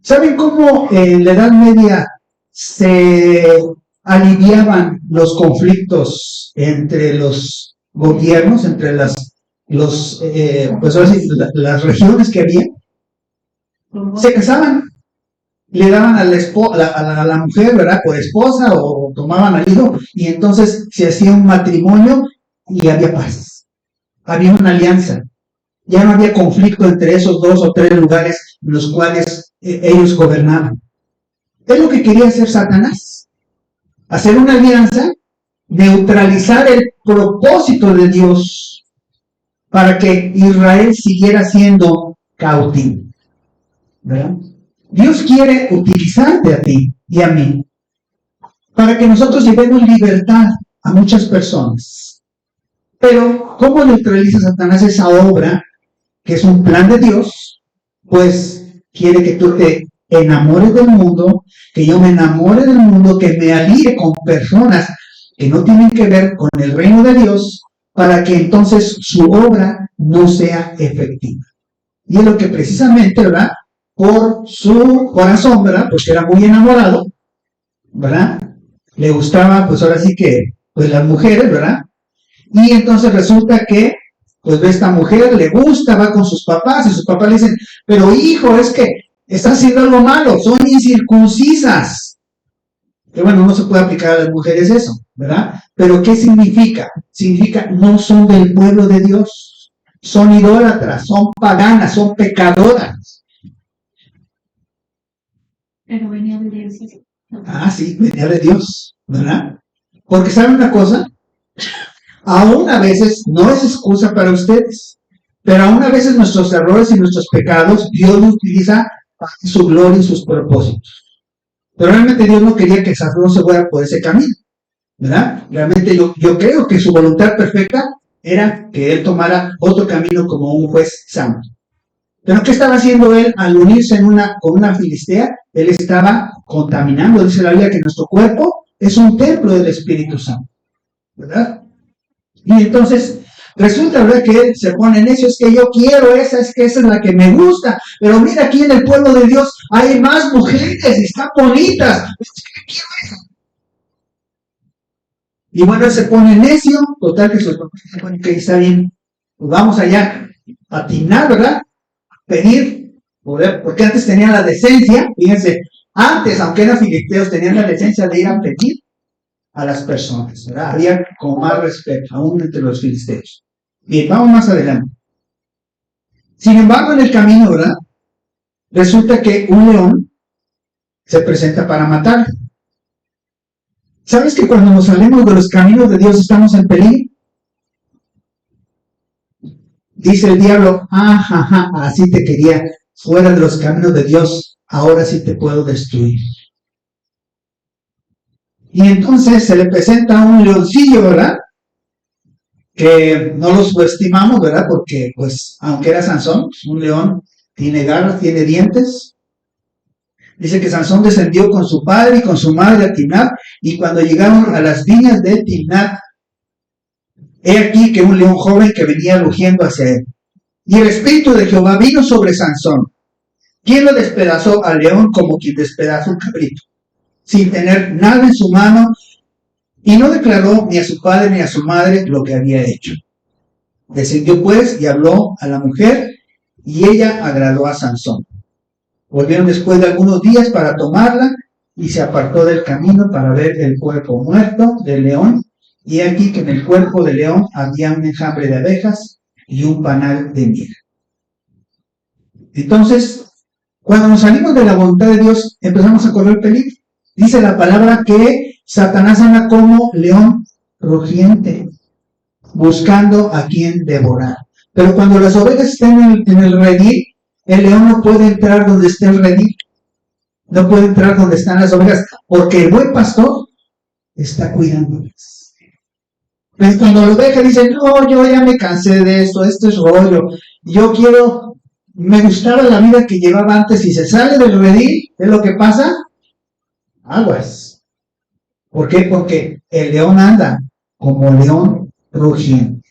¿Saben cómo en la Edad Media se aliviaban los conflictos entre los gobiernos, entre las regiones que había? Se casaban, le daban a la mujer, ¿verdad?, por esposa, o tomaban al hijo, y entonces se hacía un matrimonio y había paz, había una alianza, ya no había conflicto entre esos 2 o 3 lugares en los cuales ellos gobernaban. Es lo que quería hacer Satanás, hacer una alianza, neutralizar el propósito de Dios para que Israel siguiera siendo cautivo, ¿verdad? Dios quiere utilizarte a ti y a mí para que nosotros llevemos libertad a muchas personas. Pero ¿cómo neutraliza Satanás esa obra que es un plan de Dios? Pues quiere que tú te enamores del mundo, que yo me enamore del mundo, que me alíe con personas que no tienen que ver con el reino de Dios, para que entonces su obra no sea efectiva. Y es lo que precisamente, ¿verdad?, por su corazón, ¿verdad?, porque era muy enamorado, ¿verdad?, le gustaba, pues ahora sí que, pues las mujeres, ¿verdad?, y entonces resulta que, pues ve esta mujer, le gusta, va con sus papás, y sus papás le dicen: pero hijo, es que está haciendo algo malo, son incircuncisas. Que bueno, no se puede aplicar a las mujeres eso, ¿verdad? Pero ¿qué significa? Significa no son del pueblo de Dios, son idólatras, son paganas, son pecadoras. Pero venía de Dios. Ah, sí, venía de Dios, ¿verdad? Porque ¿saben una cosa? Aún a veces no es excusa para ustedes, pero aún a veces nuestros errores y nuestros pecados Dios los utiliza para su gloria y sus propósitos. Pero realmente Dios no quería que Sansón se fuera por ese camino, ¿verdad? Realmente yo creo que su voluntad perfecta era que él tomara otro camino como un juez santo. Pero ¿qué estaba haciendo él al unirse con una filistea? Él estaba contaminando. Dice la Biblia que nuestro cuerpo es un templo del Espíritu Santo, ¿verdad? Y entonces resulta, ¿verdad?, que él se pone necio. Es que yo quiero esa, es que esa es la que me gusta. Pero mira, aquí en el pueblo de Dios hay más mujeres y están bonitas. ¿Qué quiero eso? Y bueno, él se pone necio. Total que su papá se pone que está bien. Pues vamos allá a Timná, ¿verdad? Pedir, porque antes tenían la decencia, fíjense, antes, aunque eran filisteos, tenían la decencia de ir a pedir a las personas, ¿verdad? Había como más respeto, aún entre los filisteos. Bien, vamos más adelante. Sin embargo, en el camino, ¿verdad?, resulta que un león se presenta para matar. ¿Sabes que cuando nos salimos de los caminos de Dios estamos en peligro? Dice el diablo, así te quería, fuera de los caminos de Dios, ahora sí te puedo destruir. Y entonces se le presenta un leoncillo, ¿verdad? Que no lo subestimamos, ¿verdad? Porque, pues, aunque era Sansón, un león tiene garras, tiene dientes. Dice que Sansón descendió con su padre y con su madre a Timnat, y cuando llegaron a las viñas de Timnat, he aquí que un león joven que venía rugiendo hacia él. Y el Espíritu de Jehová vino sobre Sansón, quien lo despedazó al león como quien despedaza un cabrito, sin tener nada en su mano, y no declaró ni a su padre ni a su madre lo que había hecho. Descendió pues y habló a la mujer, y ella agradó a Sansón. Volvieron después de algunos días para tomarla, y se apartó del camino para ver el cuerpo muerto del león, y aquí que en el cuerpo del león había un enjambre de abejas y un panal de miel. Entonces, cuando nos salimos de la voluntad de Dios, empezamos a correr peligro. Dice la palabra que Satanás anda como león rugiente, buscando a quien devorar. Pero cuando las ovejas estén en el redil, el león no puede entrar donde esté el redil. No puede entrar donde están las ovejas, porque el buen pastor está cuidándolas. Pues cuando la oveja dice, no, yo ya me cansé de esto es rollo, me gustaba la vida que llevaba antes, y se sale del redil, ¿qué es lo que pasa? Aguas. ¿Por qué? Porque el león anda como león rugiente.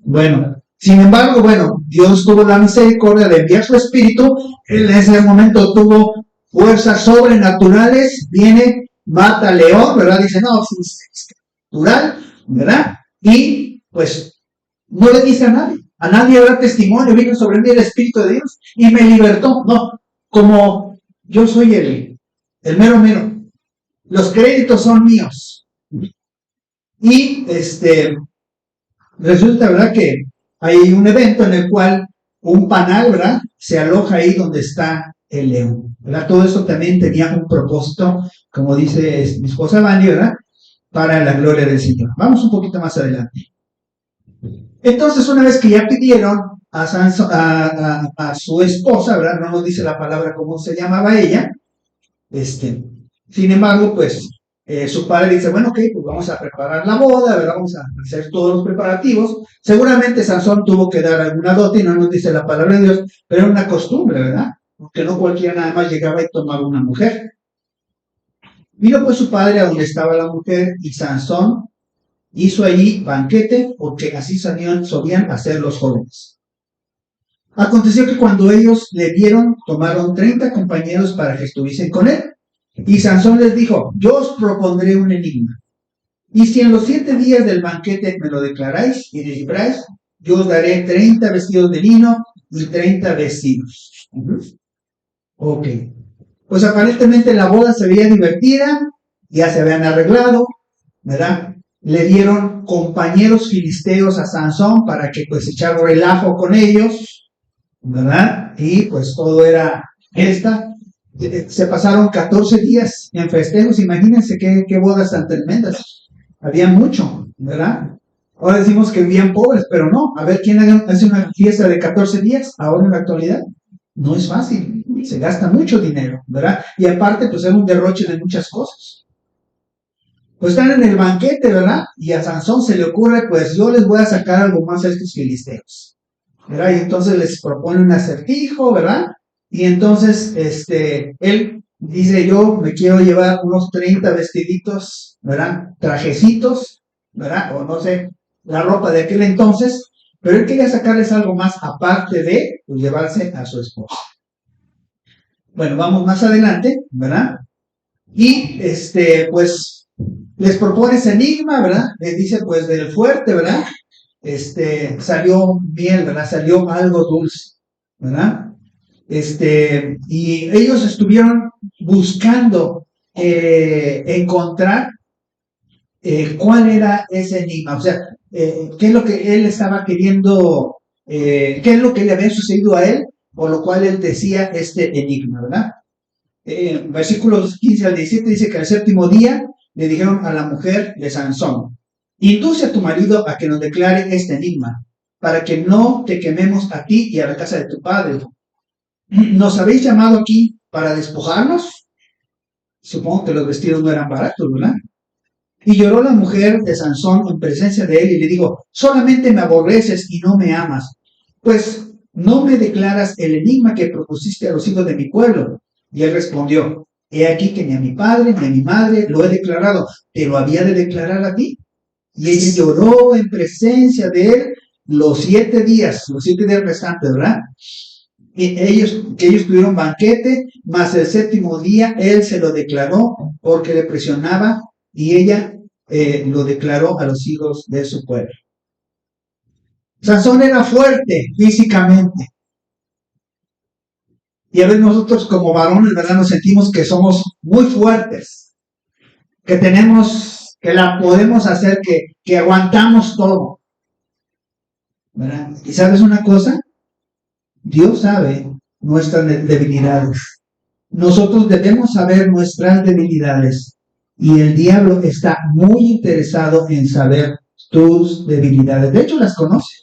Bueno, sin embargo, Dios tuvo la misericordia de enviar su espíritu. Él en ese momento tuvo fuerzas sobrenaturales, viene, mata al león, ¿verdad? Dice, no, es natural, ¿verdad? Y pues no le dice a nadie da testimonio, vino sobre mí el Espíritu de Dios y me libertó. No, como yo soy el mero, los créditos son míos. Y resulta, ¿verdad?, que hay un evento en el cual un panal, ¿verdad?, se aloja ahí donde está el león, ¿verdad? Todo eso también tenía un propósito, como dice mi esposa Vani, ¿verdad?, para la gloria del Señor. Vamos un poquito más adelante. Entonces, una vez que ya pidieron a su esposa, ¿verdad?, no nos dice la palabra cómo se llamaba ella, sin embargo, pues, su padre dice, bueno, ok, pues vamos a preparar la boda, ¿verdad?, vamos a hacer todos los preparativos. Seguramente Sansón tuvo que dar alguna dote, y no nos dice la palabra de Dios, pero era una costumbre, ¿verdad?, porque no cualquiera nada más llegaba y tomaba una mujer. Vino pues su padre a donde estaba la mujer, y Sansón hizo allí banquete, porque así solían hacer los jóvenes. Aconteció que cuando ellos le vieron, tomaron 30 compañeros para que estuviesen con él. Y Sansón les dijo, yo os propondré un enigma. Y si en los 7 días del banquete me lo declaráis y descifráis, yo os daré 30 vestidos de lino y 30 vestidos. Ok. Pues aparentemente la boda se veía divertida, ya se habían arreglado, ¿verdad? Le dieron compañeros filisteos a Sansón para que pues echara relajo con ellos, ¿verdad? Y pues todo era fiesta. Se pasaron 14 días en festejos, imagínense qué bodas tan tremendas. Había mucho, ¿verdad? Ahora decimos que vivían pobres, pero no. A ver, ¿quién hace una fiesta de 14 días ahora en la actualidad? No es fácil. Se gasta mucho dinero, ¿verdad? Y aparte, pues es un derroche de muchas cosas. Pues están en el banquete, ¿verdad? Y a Sansón se le ocurre, pues yo les voy a sacar algo más a estos filisteos, ¿verdad? Y entonces les propone un acertijo, ¿verdad? Y entonces, él dice, yo me quiero llevar unos 30 vestiditos, ¿verdad? Trajecitos, ¿verdad? O no sé, la ropa de aquel entonces, pero él quería sacarles algo más aparte de pues, llevarse a su esposa. Bueno, vamos más adelante, ¿verdad? Y, pues, les propone ese enigma, ¿verdad? Les dice, pues, del fuerte, ¿verdad? Salió miel, ¿verdad? Salió algo dulce, ¿verdad? Y ellos estuvieron buscando encontrar cuál era ese enigma, o sea, qué es lo que él estaba queriendo, qué es lo que le había sucedido a él, por lo cual él decía este enigma, ¿verdad? Versículos 15 al 17 dice que al séptimo día le dijeron a la mujer de Sansón, induce a tu marido a que nos declare este enigma, para que no te quememos a ti y a la casa de tu padre. ¿Nos habéis llamado aquí para despojarnos? Supongo que los vestidos no eran baratos, ¿verdad? Y lloró la mujer de Sansón en presencia de él y le dijo, solamente me aborreces y no me amas, pues no me declaras el enigma que propusiste a los hijos de mi pueblo. Y él respondió, he aquí que ni a mi padre ni a mi madre lo he declarado, ¿te lo había de declarar a ti? Y ella lloró en presencia de él los 7 días restantes, ¿verdad? Que ellos tuvieron banquete, mas el séptimo día él se lo declaró porque le presionaba y ella lo declaró a los hijos de su pueblo. Sansón era fuerte físicamente. Y a veces nosotros como varones, ¿verdad? Nos sentimos que somos muy fuertes, que la podemos hacer, que aguantamos todo, ¿verdad? ¿Y sabes una cosa? Dios sabe nuestras debilidades. Nosotros debemos saber nuestras debilidades. Y el diablo está muy interesado en saber tus debilidades. De hecho, las conoce.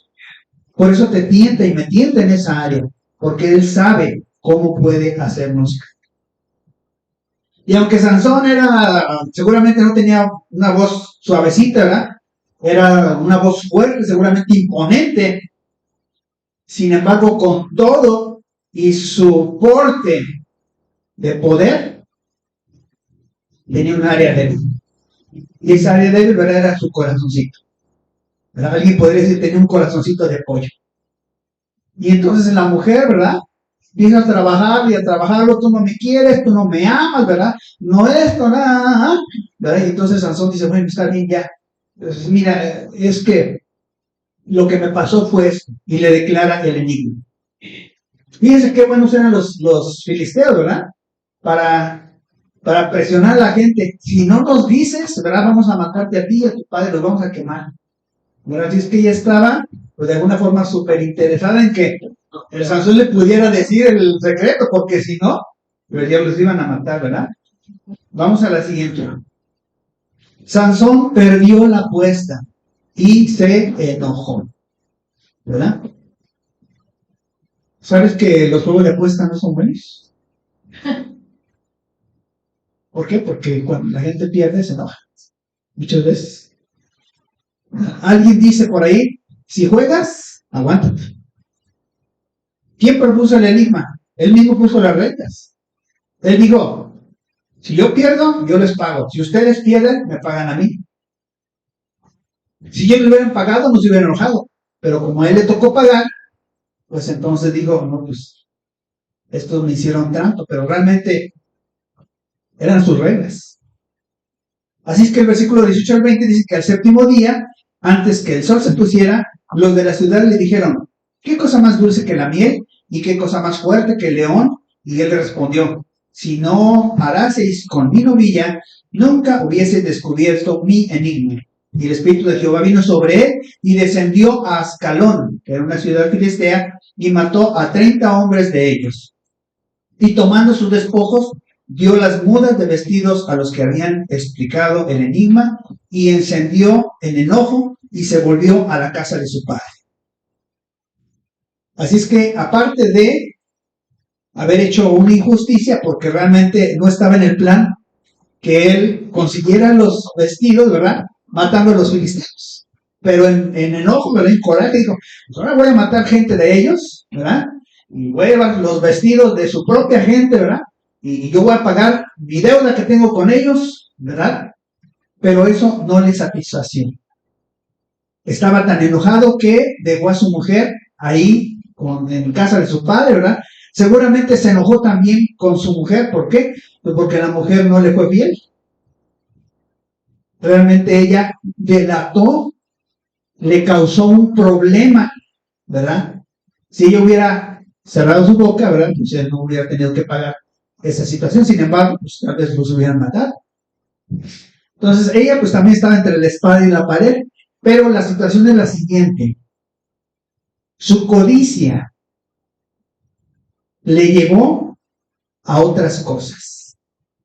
Por eso te tienta y me tienta en esa área. Porque él sabe cómo puede hacernos. Y aunque Sansón seguramente no tenía una voz suavecita, ¿verdad? Era una voz fuerte, seguramente imponente. Sin embargo, con todo y su porte de poder, tenía un área débil. Y esa área débil, ¿verdad? Era su corazoncito. ¿Verdad? Alguien podría decir tenía un corazoncito de pollo. Y entonces la mujer, ¿verdad? Empieza a trabajar y a trabajarlo, tú no me quieres, tú no me amas, ¿verdad? No esto, nada, ¿verdad? Y entonces Sansón dice, bueno, está bien ya. Entonces, mira, es que lo que me pasó fue esto. Y le declara el enigma. Fíjense qué buenos eran los filisteos, ¿verdad? Para presionar a la gente. Si no nos dices, ¿verdad? Vamos a matarte a ti y a tu padre, los vamos a quemar. Bueno, así es que ella estaba, pues de alguna forma súper interesada en que el Sansón le pudiera decir el secreto, porque si no, pues ya los iban a matar, ¿verdad? Vamos a la siguiente. Sansón perdió la apuesta y se enojó, ¿verdad? ¿Sabes que los juegos de apuesta no son buenos? ¿Por qué? Porque cuando la gente pierde se enoja. Muchas veces. Alguien dice por ahí, si juegas, aguántate. ¿Quién propuso el enigma? Él mismo puso las reglas. Él dijo, si yo pierdo, yo les pago. Si ustedes pierden, me pagan a mí. Si ellos le hubieran pagado, no se hubieran enojado. Pero como a él le tocó pagar, pues entonces dijo, no, pues, estos me hicieron tanto, pero realmente eran sus reglas. Así es que el versículo 18 al 20 dice que al séptimo día, antes que el sol se pusiera, los de la ciudad le dijeron, ¿qué cosa más dulce que la miel? ¿Y qué cosa más fuerte que el león? Y él le respondió, si no haraseis con mi novilla, nunca hubiese descubierto mi enigma. Y el Espíritu de Jehová vino sobre él y descendió a Ascalón, que era una ciudad filistea, y mató a 30 hombres de ellos. Y tomando sus despojos, dio las mudas de vestidos a los que habían explicado el enigma y encendió en enojo y se volvió a la casa de su padre. Así es que, aparte de haber hecho una injusticia porque realmente no estaba en el plan que él consiguiera los vestidos, ¿verdad? Matando a los filisteos. Pero en enojo, ¿verdad? En coraje dijo, pues ahora voy a matar gente de ellos, ¿verdad? Y voy a llevar los vestidos de su propia gente, ¿verdad? Y yo voy a pagar mi deuda que tengo con ellos, ¿verdad? Pero eso no le satisfació. Estaba tan enojado que dejó a su mujer ahí en casa de su padre, ¿verdad? Seguramente se enojó también con su mujer. ¿Por qué? Pues porque la mujer no le fue fiel. Realmente ella delató, le causó un problema, ¿verdad? Si ella hubiera cerrado su boca, ¿verdad? Pues él no hubiera tenido que pagar esa situación. Sin embargo, pues tal vez los hubieran matado. Entonces ella pues también estaba entre la espada y la pared. Pero la situación es la siguiente. Su codicia le llevó a otras cosas,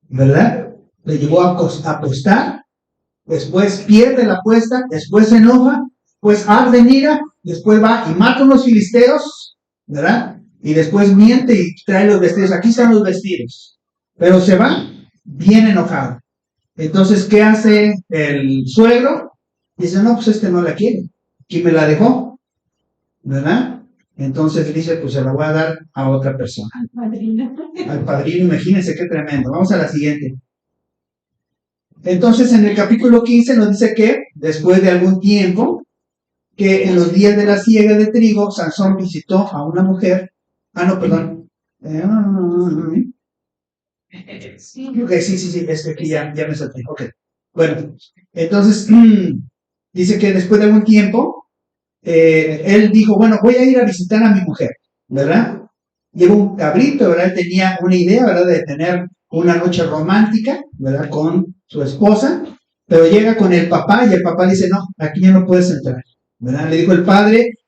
¿verdad? Le llevó a apostar, después pierde la apuesta, después se enoja, pues arde en ira, después va y mata a unos filisteos, ¿verdad? Y después miente y trae los vestidos. Aquí están los vestidos. Pero se va bien enojado. Entonces, ¿qué hace el suegro? Dice, no, pues este no la quiere. ¿Quién me la dejó? ¿Verdad? Entonces dice, pues se la voy a dar a otra persona. Al padrino. Al padrino, imagínense qué tremendo. Vamos a la siguiente. Entonces, en el capítulo 15 nos dice que, después de algún tiempo, que en los días de la siega de trigo, Sansón visitó a una mujer. No, perdón. Sí. Ok, sí, es que aquí ya me salté. Ok. Bueno, entonces, dice que después de algún tiempo, él dijo, bueno, voy a ir a visitar a mi mujer, ¿verdad? Lleva un cabrito, ¿verdad? Él tenía una idea, ¿verdad? De tener una noche romántica, ¿verdad? Con su esposa, pero llega con el papá y el papá le dice, no, aquí ya no puedes entrar, ¿verdad? Le dijo el padre,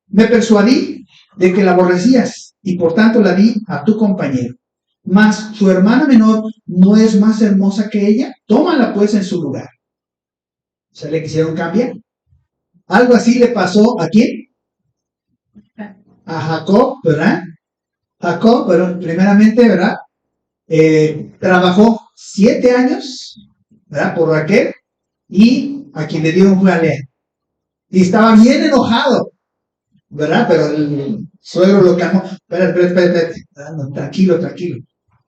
me persuadí de que la aborrecías y por tanto la di a tu compañero. Mas su hermana menor no es más hermosa que ella, tómala pues en su lugar. ¿Se le quisieron cambiar? Algo así le pasó ¿a quién? A Jacob, ¿verdad? Jacob, pero primeramente, ¿verdad? Trabajó 7 años, ¿verdad? Por Raquel, y a quien le dieron fue a Lea. Y estaba bien enojado, ¿verdad? Pero el suegro lo calmó. Espérate. No, tranquilo.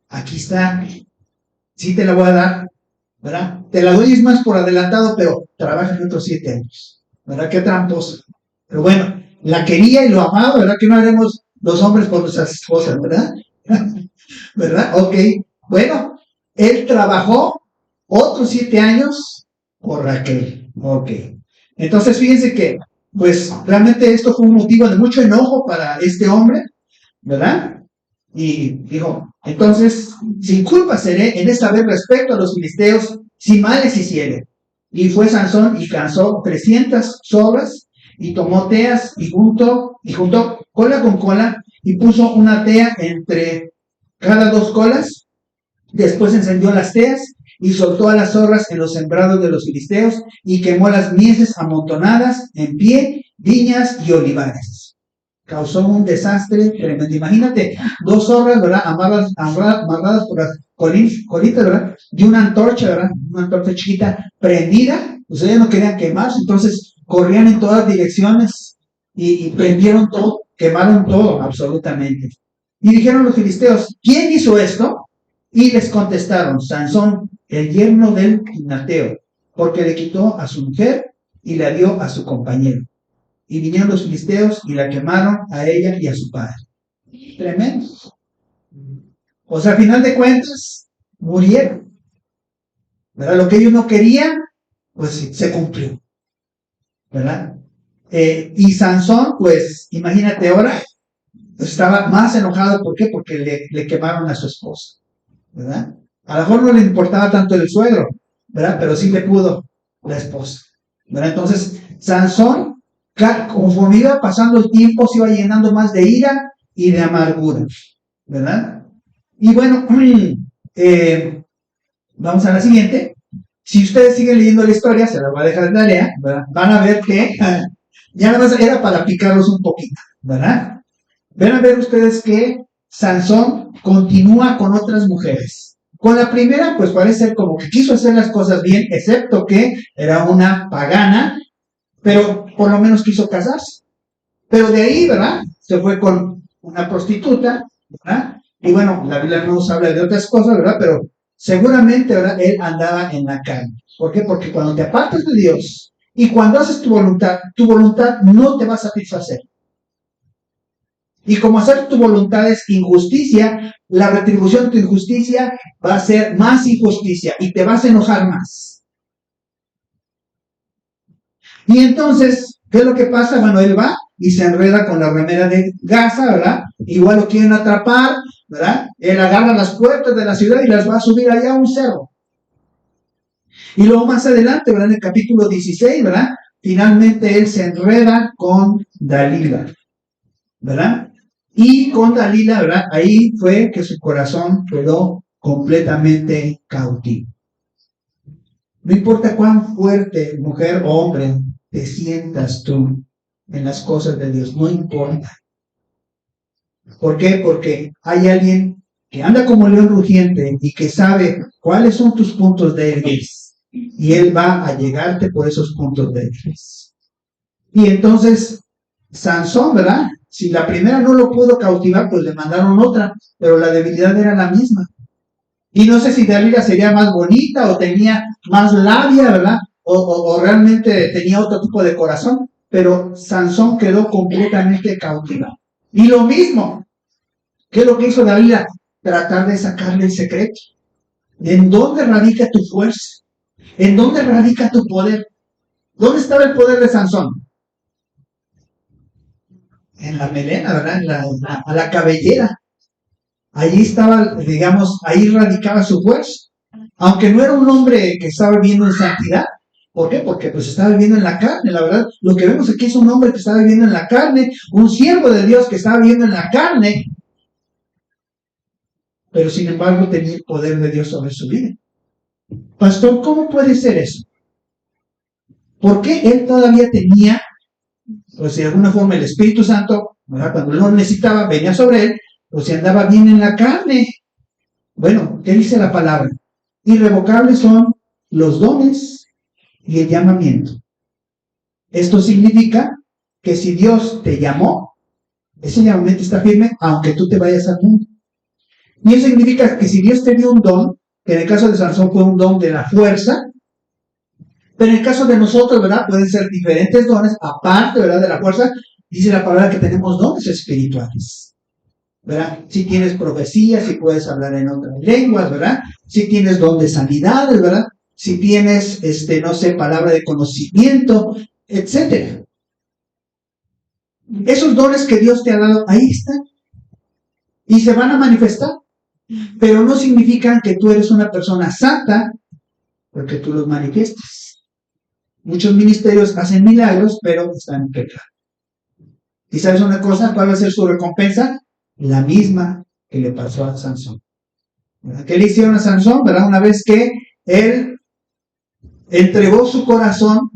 Aquí está. Sí te la voy a dar, ¿verdad? Te la doy es más por adelantado, pero trabaja en otros 7 años, ¿verdad? Qué tramposo. Pero bueno, la quería y lo amaba, ¿verdad? Que no haremos los hombres por nuestras esposas, ¿verdad? ¿Verdad? Ok. Bueno, él trabajó otros 7 años por Raquel. Ok. Entonces, fíjense que, pues, realmente esto fue un motivo de mucho enojo para este hombre, ¿verdad? Y dijo, entonces, sin culpa seré en esta vez respecto a los filisteos, si males hiciere. Y fue Sansón y cansó 300 sobras, y tomó teas, y juntó cola con cola, y puso una tea entre cada 2 colas. Después encendió las teas, y soltó a las zorras en los sembrados de los filisteos, y quemó las mieses amontonadas en pie, viñas y olivares. Causó un desastre tremendo. Imagínate, 2 zorras, ¿verdad? Amarradas por las colitas, ¿verdad? Y una antorcha, ¿verdad? Una antorcha chiquita prendida. Pues ellos no querían quemarse, entonces corrían en todas direcciones y prendieron todo, quemaron todo, absolutamente. Y dijeron los filisteos, ¿quién hizo esto? Y les contestaron, Sansón, el yerno del Nateo, porque le quitó a su mujer y la dio a su compañero. Y vinieron los filisteos y la quemaron a ella y a su padre. Tremendo. O sea, al final de cuentas, murieron. ¿Verdad? Lo que ellos no querían, pues se cumplió. ¿Verdad? Y Sansón, pues, imagínate ahora, estaba más enojado. ¿Por qué? Porque le quemaron a su esposa. ¿Verdad? A lo mejor no le importaba tanto el suegro, ¿verdad? Pero sí le pudo la esposa. ¿Verdad? Entonces, Sansón, conforme iba pasando el tiempo, se iba llenando más de ira y de amargura, ¿verdad? Y bueno, vamos a la siguiente. Si ustedes siguen leyendo la historia, se la voy a dejar en tarea, ¿verdad? Van a ver que ya nada más era para picarlos un poquito, ¿verdad? Van a ver ustedes que Sansón continúa con otras mujeres. Con la primera, pues parece ser como que quiso hacer las cosas bien, excepto que era una pagana, pero por lo menos quiso casarse. Pero de ahí, ¿verdad? Se fue con una prostituta, ¿verdad? Y bueno, la Biblia no nos habla de otras cosas, ¿verdad? Pero seguramente, ¿verdad? Él andaba en la carne. ¿Por qué? Porque cuando te apartas de Dios y cuando haces tu voluntad no te va a satisfacer. Y como hacer tu voluntad es injusticia, la retribución de tu injusticia va a ser más injusticia y te vas a enojar más. Y entonces, ¿qué es lo que pasa? Bueno, él va y se enreda con la ramera de Gaza, ¿verdad? Igual lo quieren atrapar, ¿verdad? Él agarra las puertas de la ciudad y las va a subir allá a un cerro. Y luego más adelante, ¿verdad? En el capítulo 16, ¿verdad? Finalmente él se enreda con Dalila, ¿verdad? Y con Dalila, ¿verdad? Ahí fue que su corazón quedó completamente cautivo. No importa cuán fuerte, mujer o hombre, te sientas tú en las cosas de Dios, no importa. ¿Por qué? Porque hay alguien que anda como león rugiente y que sabe cuáles son tus puntos débiles. Y él va a llegarte por esos puntos débiles. Y entonces, Sansón, ¿verdad? Si la primera no lo pudo cautivar, pues le mandaron otra, pero la debilidad era la misma. Y no sé si Dalila sería más bonita o tenía más labia, ¿verdad? O realmente tenía otro tipo de corazón, pero Sansón quedó completamente cautivado. Y lo mismo, ¿qué es lo que hizo Dalila? Tratar de sacarle el secreto. ¿En dónde radica tu fuerza? ¿En dónde radica tu poder? ¿Dónde estaba el poder de Sansón? En la melena, ¿verdad? A la cabellera. Allí estaba, digamos, ahí radicaba su fuerza. Aunque no era un hombre que estaba viviendo en santidad. ¿Por qué? Porque pues estaba viviendo en la carne, la verdad. Lo que vemos aquí es un hombre que estaba viviendo en la carne, un siervo de Dios que estaba viviendo en la carne, pero sin embargo tenía el poder de Dios sobre su vida. Pastor, ¿cómo puede ser eso? ¿Por qué él todavía tenía, pues de alguna forma el Espíritu Santo, ¿verdad? Cuando él lo necesitaba, venía sobre él, pues si andaba bien en la carne? Bueno, ¿qué dice la palabra? Irrevocables son los dones y el llamamiento. Esto significa que si Dios te llamó, ese llamamiento está firme, aunque tú te vayas al mundo. Y eso significa que si Dios te dio un don, que en el caso de Sansón fue un don de la fuerza, pero en el caso de nosotros, ¿verdad? Pueden ser diferentes dones, aparte, ¿verdad? De la fuerza, dice la palabra que tenemos dones espirituales, ¿verdad? Si tienes profecía, si puedes hablar en otras lenguas, ¿verdad? Si tienes don de sanidades, ¿verdad? Si tienes, no sé, palabra de conocimiento, etcétera. Esos dones que Dios te ha dado, ahí están. Y se van a manifestar. Pero no significan que tú eres una persona santa porque tú los manifiestas. Muchos ministerios hacen milagros, pero están en pecado. ¿Y sabes una cosa? ¿Cuál va a ser su recompensa? La misma que le pasó a Sansón. ¿Qué le hicieron a Sansón? ¿Verdad? Una vez que él entregó su corazón,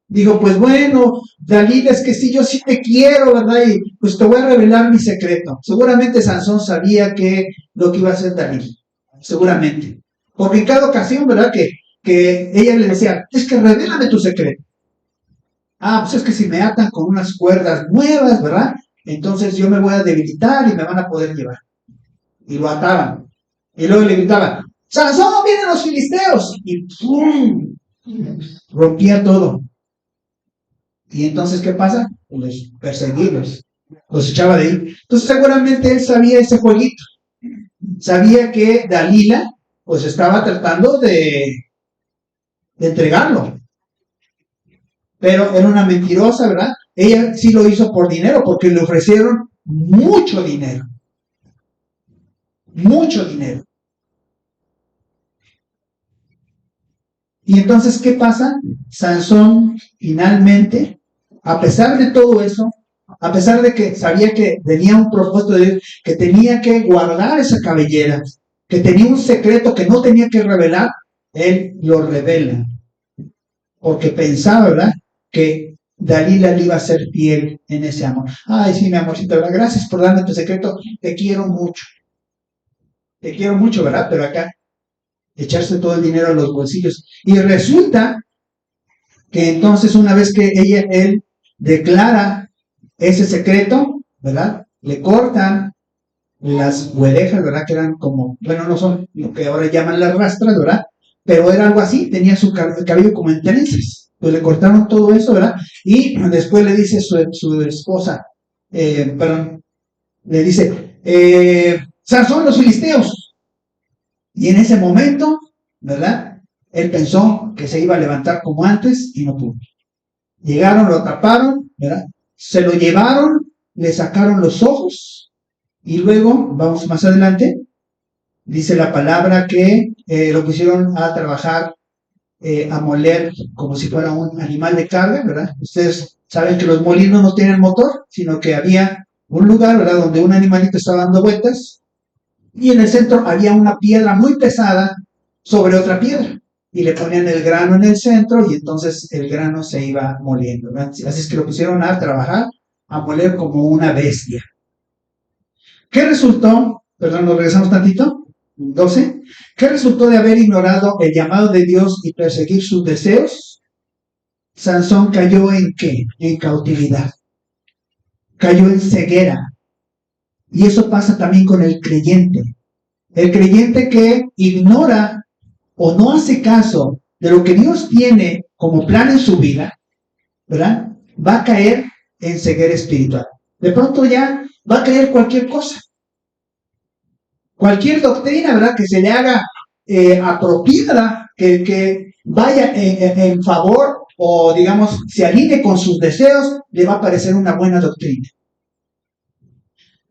dijo, pues bueno, Dalila, es que sí, yo sí te quiero, ¿verdad? Y pues te voy a revelar mi secreto. Seguramente Sansón sabía que lo que iba a hacer Dalila. Seguramente. Porque en cada ocasión, ¿verdad? Que ella le decía, es que revélame tu secreto. Ah, pues es que si me atan con unas cuerdas nuevas, ¿verdad? Entonces yo me voy a debilitar y me van a poder llevar. Y lo ataban. Y luego le gritaban, Sansón, vienen los filisteos. Y ¡pum! Rompía todo. Y entonces, ¿qué pasa? Pues perseguirlos. Los echaba de ahí. Entonces seguramente él sabía ese jueguito. Sabía que Dalila, pues estaba tratando de entregarlo. Pero era una mentirosa, ¿verdad? Ella sí lo hizo por dinero, porque le ofrecieron mucho dinero. Mucho dinero. Y entonces, ¿qué pasa? Sansón, finalmente, a pesar de todo eso, a pesar de que sabía que tenía un propósito de Dios, que tenía que guardar esa cabellera, que tenía un secreto que no tenía que revelar, él lo revela. Porque pensaba, ¿verdad?, que Dalila le iba a ser fiel en ese amor. Ay, sí, mi amorcito, ¿verdad? Gracias por darme tu secreto. Te quiero mucho. Te quiero mucho, ¿verdad? Pero acá, echarse todo el dinero a los bolsillos. Y resulta que entonces una vez que él declara ese secreto, ¿verdad? Le cortan las huedejas, ¿verdad? Que eran como, bueno, no son lo que ahora llaman las rastras, ¿verdad? Pero era algo así, tenía su cabello como en trenzas. Pues le cortaron todo eso, ¿verdad? Y después le dice su esposa, perdón, le dice, Sansón, los filisteos. Y en ese momento, ¿verdad? Él pensó que se iba a levantar como antes y no pudo. Llegaron, lo taparon, ¿verdad? Se lo llevaron, le sacaron los ojos y luego, vamos más adelante, dice la palabra que lo pusieron a trabajar, a moler como si fuera un animal de carga, ¿verdad? Ustedes saben que los molinos no tienen motor, sino que había un lugar, ¿verdad? Donde un animalito estaba dando vueltas y en el centro había una piedra muy pesada sobre otra piedra. Y le ponían el grano en el centro y entonces el grano se iba moliendo, ¿verdad? Así es que lo pusieron a trabajar, a moler como una bestia. ¿Qué resultó? Perdón, nos regresamos tantito. 12. ¿Qué resultó de haber ignorado el llamado de Dios y perseguir sus deseos? Sansón cayó ¿en qué? En cautividad. Cayó en ceguera. Y eso pasa también con el creyente. El creyente que ignora o no hace caso de lo que Dios tiene como plan en su vida, ¿verdad? Va a caer en ceguera espiritual. De pronto ya va a creer cualquier cosa. Cualquier doctrina, ¿verdad? Que se le haga apropiada, que vaya en favor o, digamos, se alinee con sus deseos, le va a parecer una buena doctrina.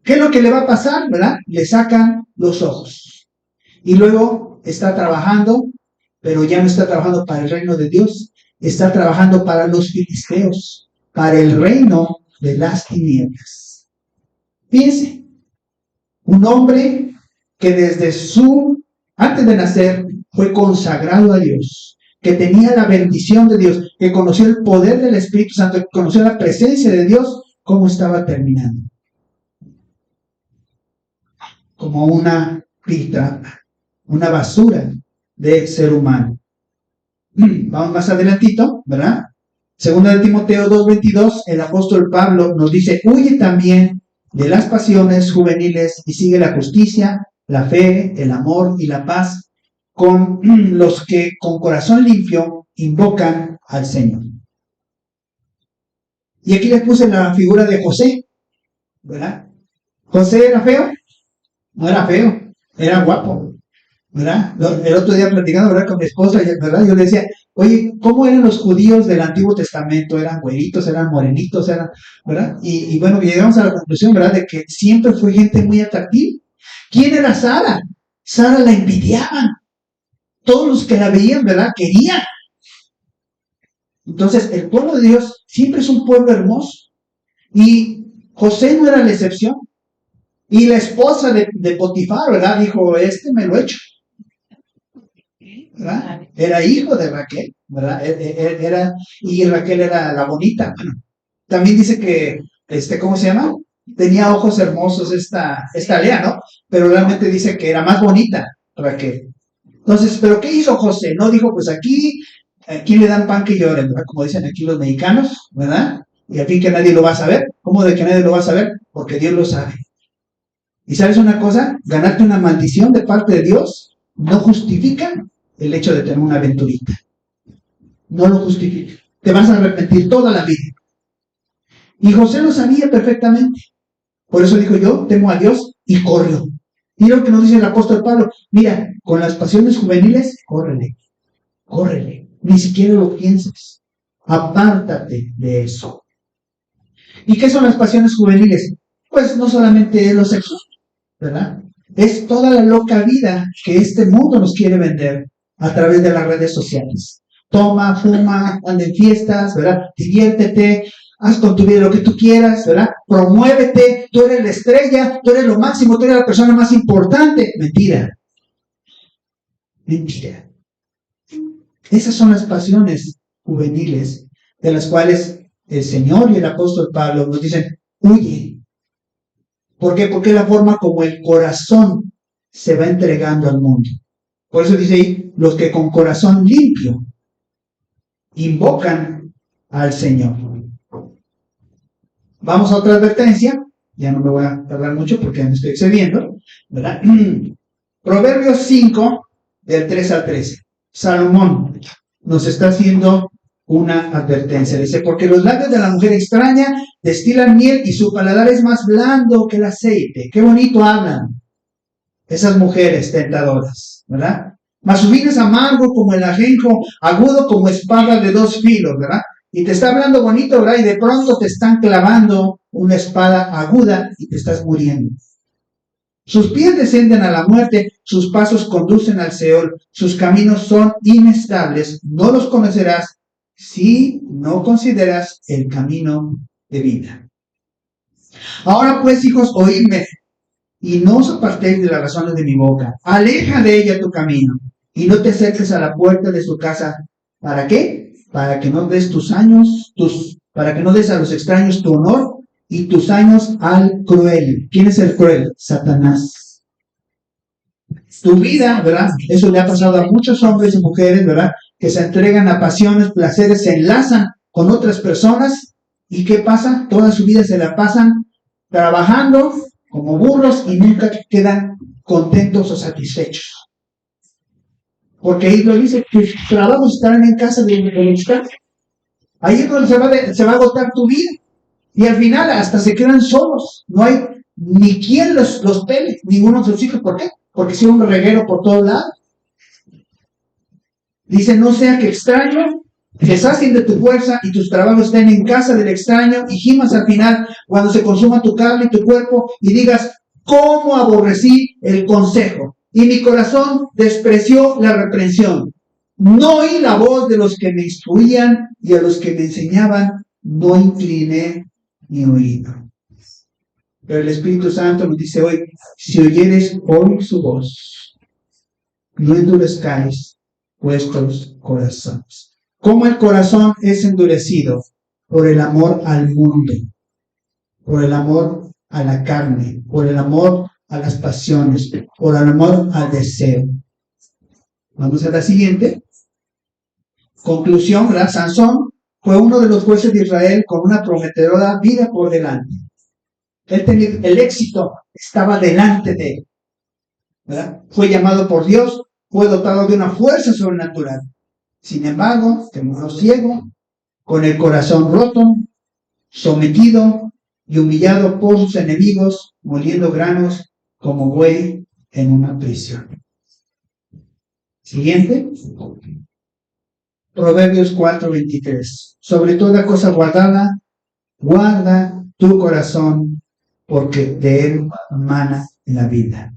¿Qué es lo que le va a pasar, verdad? Le sacan los ojos. Y luego está trabajando, pero ya no está trabajando para el reino de Dios, está trabajando para los filisteos, para el reino de las tinieblas. Fíjense, un hombre que desde antes de nacer, fue consagrado a Dios, que tenía la bendición de Dios, que conoció el poder del Espíritu Santo, que conoció la presencia de Dios, ¿cómo estaba terminando? Como una pita, una basura de ser humano. Vamos más adelantito, ¿verdad? Segunda de Timoteo 2:22, el apóstol Pablo nos dice, huye también de las pasiones juveniles y sigue la justicia, la fe, el amor y la paz con los que con corazón limpio invocan al Señor. Y aquí les puse la figura de José, ¿verdad? José era feo, no era feo, era guapo, ¿verdad? El otro día platicando, ¿verdad? Con mi esposa, ¿verdad? Yo le decía, oye, ¿cómo eran los judíos del Antiguo Testamento? ¿Eran güeritos, eran morenitos, eran, ¿verdad? Y bueno, llegamos a la conclusión, ¿verdad? De que siempre fue gente muy atractiva. ¿Quién era Sara? Sara la envidiaban. Todos los que la veían, ¿verdad? Querían. Entonces, el pueblo de Dios siempre es un pueblo hermoso. Y José no era la excepción. Y la esposa de Potifar, ¿verdad? Dijo, me lo echo. ¿Verdad? Era hijo de Raquel, ¿verdad? Y Raquel era la bonita. Bueno, también dice que, ¿cómo se llama? Tenía ojos hermosos esta Lea, ¿no? Pero realmente dice que era más bonita Raquel. Entonces, ¿pero qué hizo José? No dijo, pues aquí le dan pan que lloren, ¿verdad? Como dicen aquí los mexicanos, ¿verdad? Y al fin que nadie lo va a saber. ¿Cómo de que nadie lo va a saber? Porque Dios lo sabe. ¿Y sabes una cosa? Ganarte una maldición de parte de Dios no justifica el hecho de tener una aventurita. No lo justifica. Te vas a arrepentir toda la vida. Y José lo sabía perfectamente. Por eso dijo, yo temo a Dios y corrió. Y lo que nos dice el apóstol Pablo, mira, con las pasiones juveniles, córrele. Ni siquiera lo pienses. Apártate de eso. ¿Y qué son las pasiones juveniles? Pues no solamente es lo sexual, ¿verdad? Es toda la loca vida que este mundo nos quiere vender a través de las redes sociales. Toma, fuma, anda en fiestas, ¿verdad? Diviértete, haz con tu vida lo que tú quieras, ¿verdad? Promuévete, tú eres la estrella, tú eres lo máximo, tú eres la persona más importante. Mentira. Esas son las pasiones juveniles de las cuales el Señor y el apóstol Pablo nos dicen, huye. ¿Por qué? Porque es la forma como el corazón se va entregando al mundo. Por eso dice ahí, los que con corazón limpio invocan al Señor. Vamos a otra advertencia, ya no me voy a tardar mucho porque me estoy excediendo, ¿verdad? Proverbios 5, del 3 al 13. Salomón nos está haciendo una advertencia. Dice, porque los labios de la mujer extraña destilan miel y su paladar es más blando que el aceite. Qué bonito hablan esas mujeres tentadoras, ¿verdad? Mas su vino es amargo como el ajenjo, agudo como espada de dos filos, ¿verdad? Y te está hablando bonito, ¿verdad? Y de pronto te están clavando una espada aguda y te estás muriendo. Sus pies descienden a la muerte, sus pasos conducen al Seol, sus caminos son inestables, no los conocerás si no consideras el camino de vida. Ahora pues, hijos, oídme, y no os apartéis de las razones de mi boca. Aleja de ella tu camino, y no te acerques a la puerta de su casa. ¿Para qué? Para que no des para que no des a los extraños tu honor, y tus años al cruel. ¿Quién es el cruel? Satanás. Tu vida, ¿verdad? Eso le ha pasado a muchos hombres y mujeres, ¿verdad? Que se entregan a pasiones, placeres, se enlazan con otras personas. ¿Y qué pasa? Toda su vida se la pasan trabajando como burros y nunca quedan contentos o satisfechos. Porque ahí lo dice, tus trabajos estarán en casa del extraño. Ahí es donde se va a agotar tu vida. Y al final hasta se quedan solos. No hay ni quien los pele, ninguno de sus hijos. ¿Por qué? Porque si un reguero por todos lados. Dice, no sea que extraño te sacien de tu fuerza y tus trabajos estén en casa del extraño y gimas al final cuando se consuma tu carne y tu cuerpo y digas, ¿cómo aborrecí el consejo? Y mi corazón despreció la reprensión. No oí la voz de los que me instruían y a los que me enseñaban no incliné mi oído. Pero el Espíritu Santo nos dice hoy, si oyeres hoy su voz, no endurezcáis vuestros corazones. ¿Cómo el corazón es endurecido? Por el amor al mundo, por el amor a la carne, por el amor a las pasiones, por el amor al deseo. Vamos a la siguiente. Conclusión, ¿verdad? Sansón fue uno de los jueces de Israel con una prometedora vida por delante. El éxito estaba delante de él, ¿verdad? Fue llamado por Dios, fue dotado de una fuerza sobrenatural. Sin embargo, terminó ciego, con el corazón roto, sometido y humillado por sus enemigos, moliendo granos como buey en una prisión. Siguiente. Proverbios 4:23. Sobre toda cosa guardada, guarda tu corazón, porque de él mana la vida.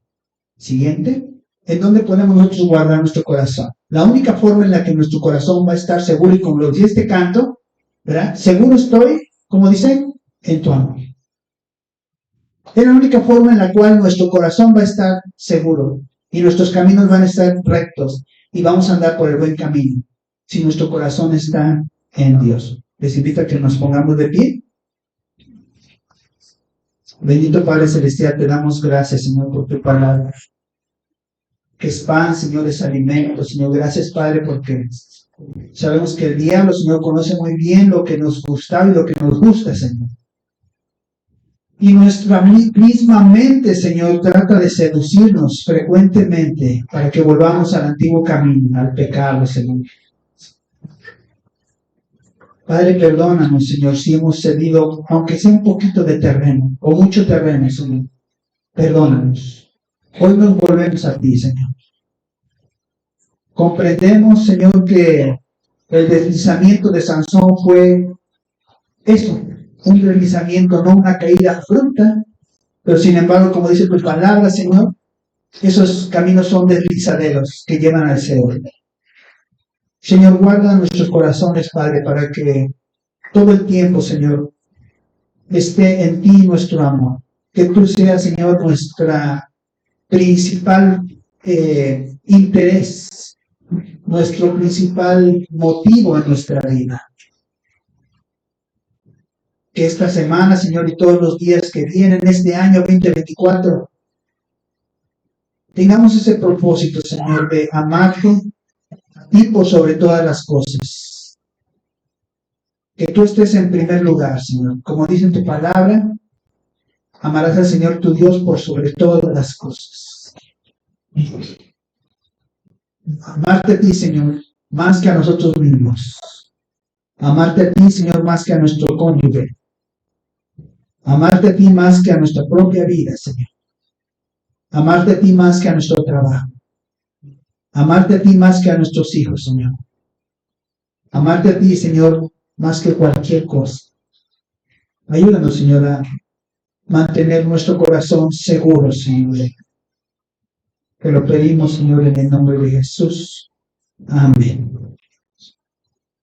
Siguiente. ¿En dónde podemos nosotros guardar nuestro corazón? La única forma en la que nuestro corazón va a estar seguro, y como lo dice este canto, ¿verdad? Seguro estoy, como dice, en tu amor. Es la única forma en la cual nuestro corazón va a estar seguro y nuestros caminos van a estar rectos y vamos a andar por el buen camino. Si nuestro corazón está en Dios. Les invito a que nos pongamos de pie. Bendito Padre Celestial, te damos gracias, Señor, por tu palabra. Que es pan, Señor, es alimento. Señor, gracias, Padre, porque sabemos que el diablo, Señor, conoce muy bien lo que nos gusta y lo que nos gusta, Señor. Y nuestra misma mente, Señor, trata de seducirnos frecuentemente para que volvamos al antiguo camino, al pecado, Señor. Padre, perdónanos, Señor, si hemos cedido, aunque sea un poquito de terreno, o mucho terreno, Señor. Perdónanos. Hoy nos volvemos a ti, Señor. Comprendemos, Señor, que el deslizamiento de Sansón fue eso, un deslizamiento, no una caída abrupta, pero sin embargo, como dice tu palabra, Señor, esos caminos son deslizaderos que llevan al Seol. Señor, guarda nuestros corazones, Padre, para que todo el tiempo, Señor, esté en ti nuestro amor. Que tú seas, Señor, nuestra principal interés, nuestro principal motivo en nuestra vida. que esta semana, Señor, y todos los días que vienen este año 2024, tengamos ese propósito, Señor, de amarte a ti por sobre todas las cosas. Que tú estés en primer lugar, Señor. Como dice en tu palabra, amarás al Señor tu Dios por sobre todas las cosas. Amarte a ti, Señor, más que a nosotros mismos. Amarte a ti, Señor, más que a nuestro cónyuge. Amarte a ti más que a nuestra propia vida, Señor. Amarte a ti más que a nuestro trabajo. Amarte a ti más que a nuestros hijos, Señor. Amarte a ti, Señor, más que cualquier cosa. Ayúdanos, Señor, a mantener nuestro corazón seguro, Señor. Que lo pedimos, Señor, en el nombre de Jesús. Amén.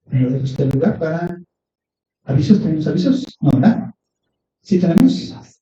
¿Dejo este lugar para avisos? ¿Tenemos avisos? No, ¿verdad? ¿Sí tenemos?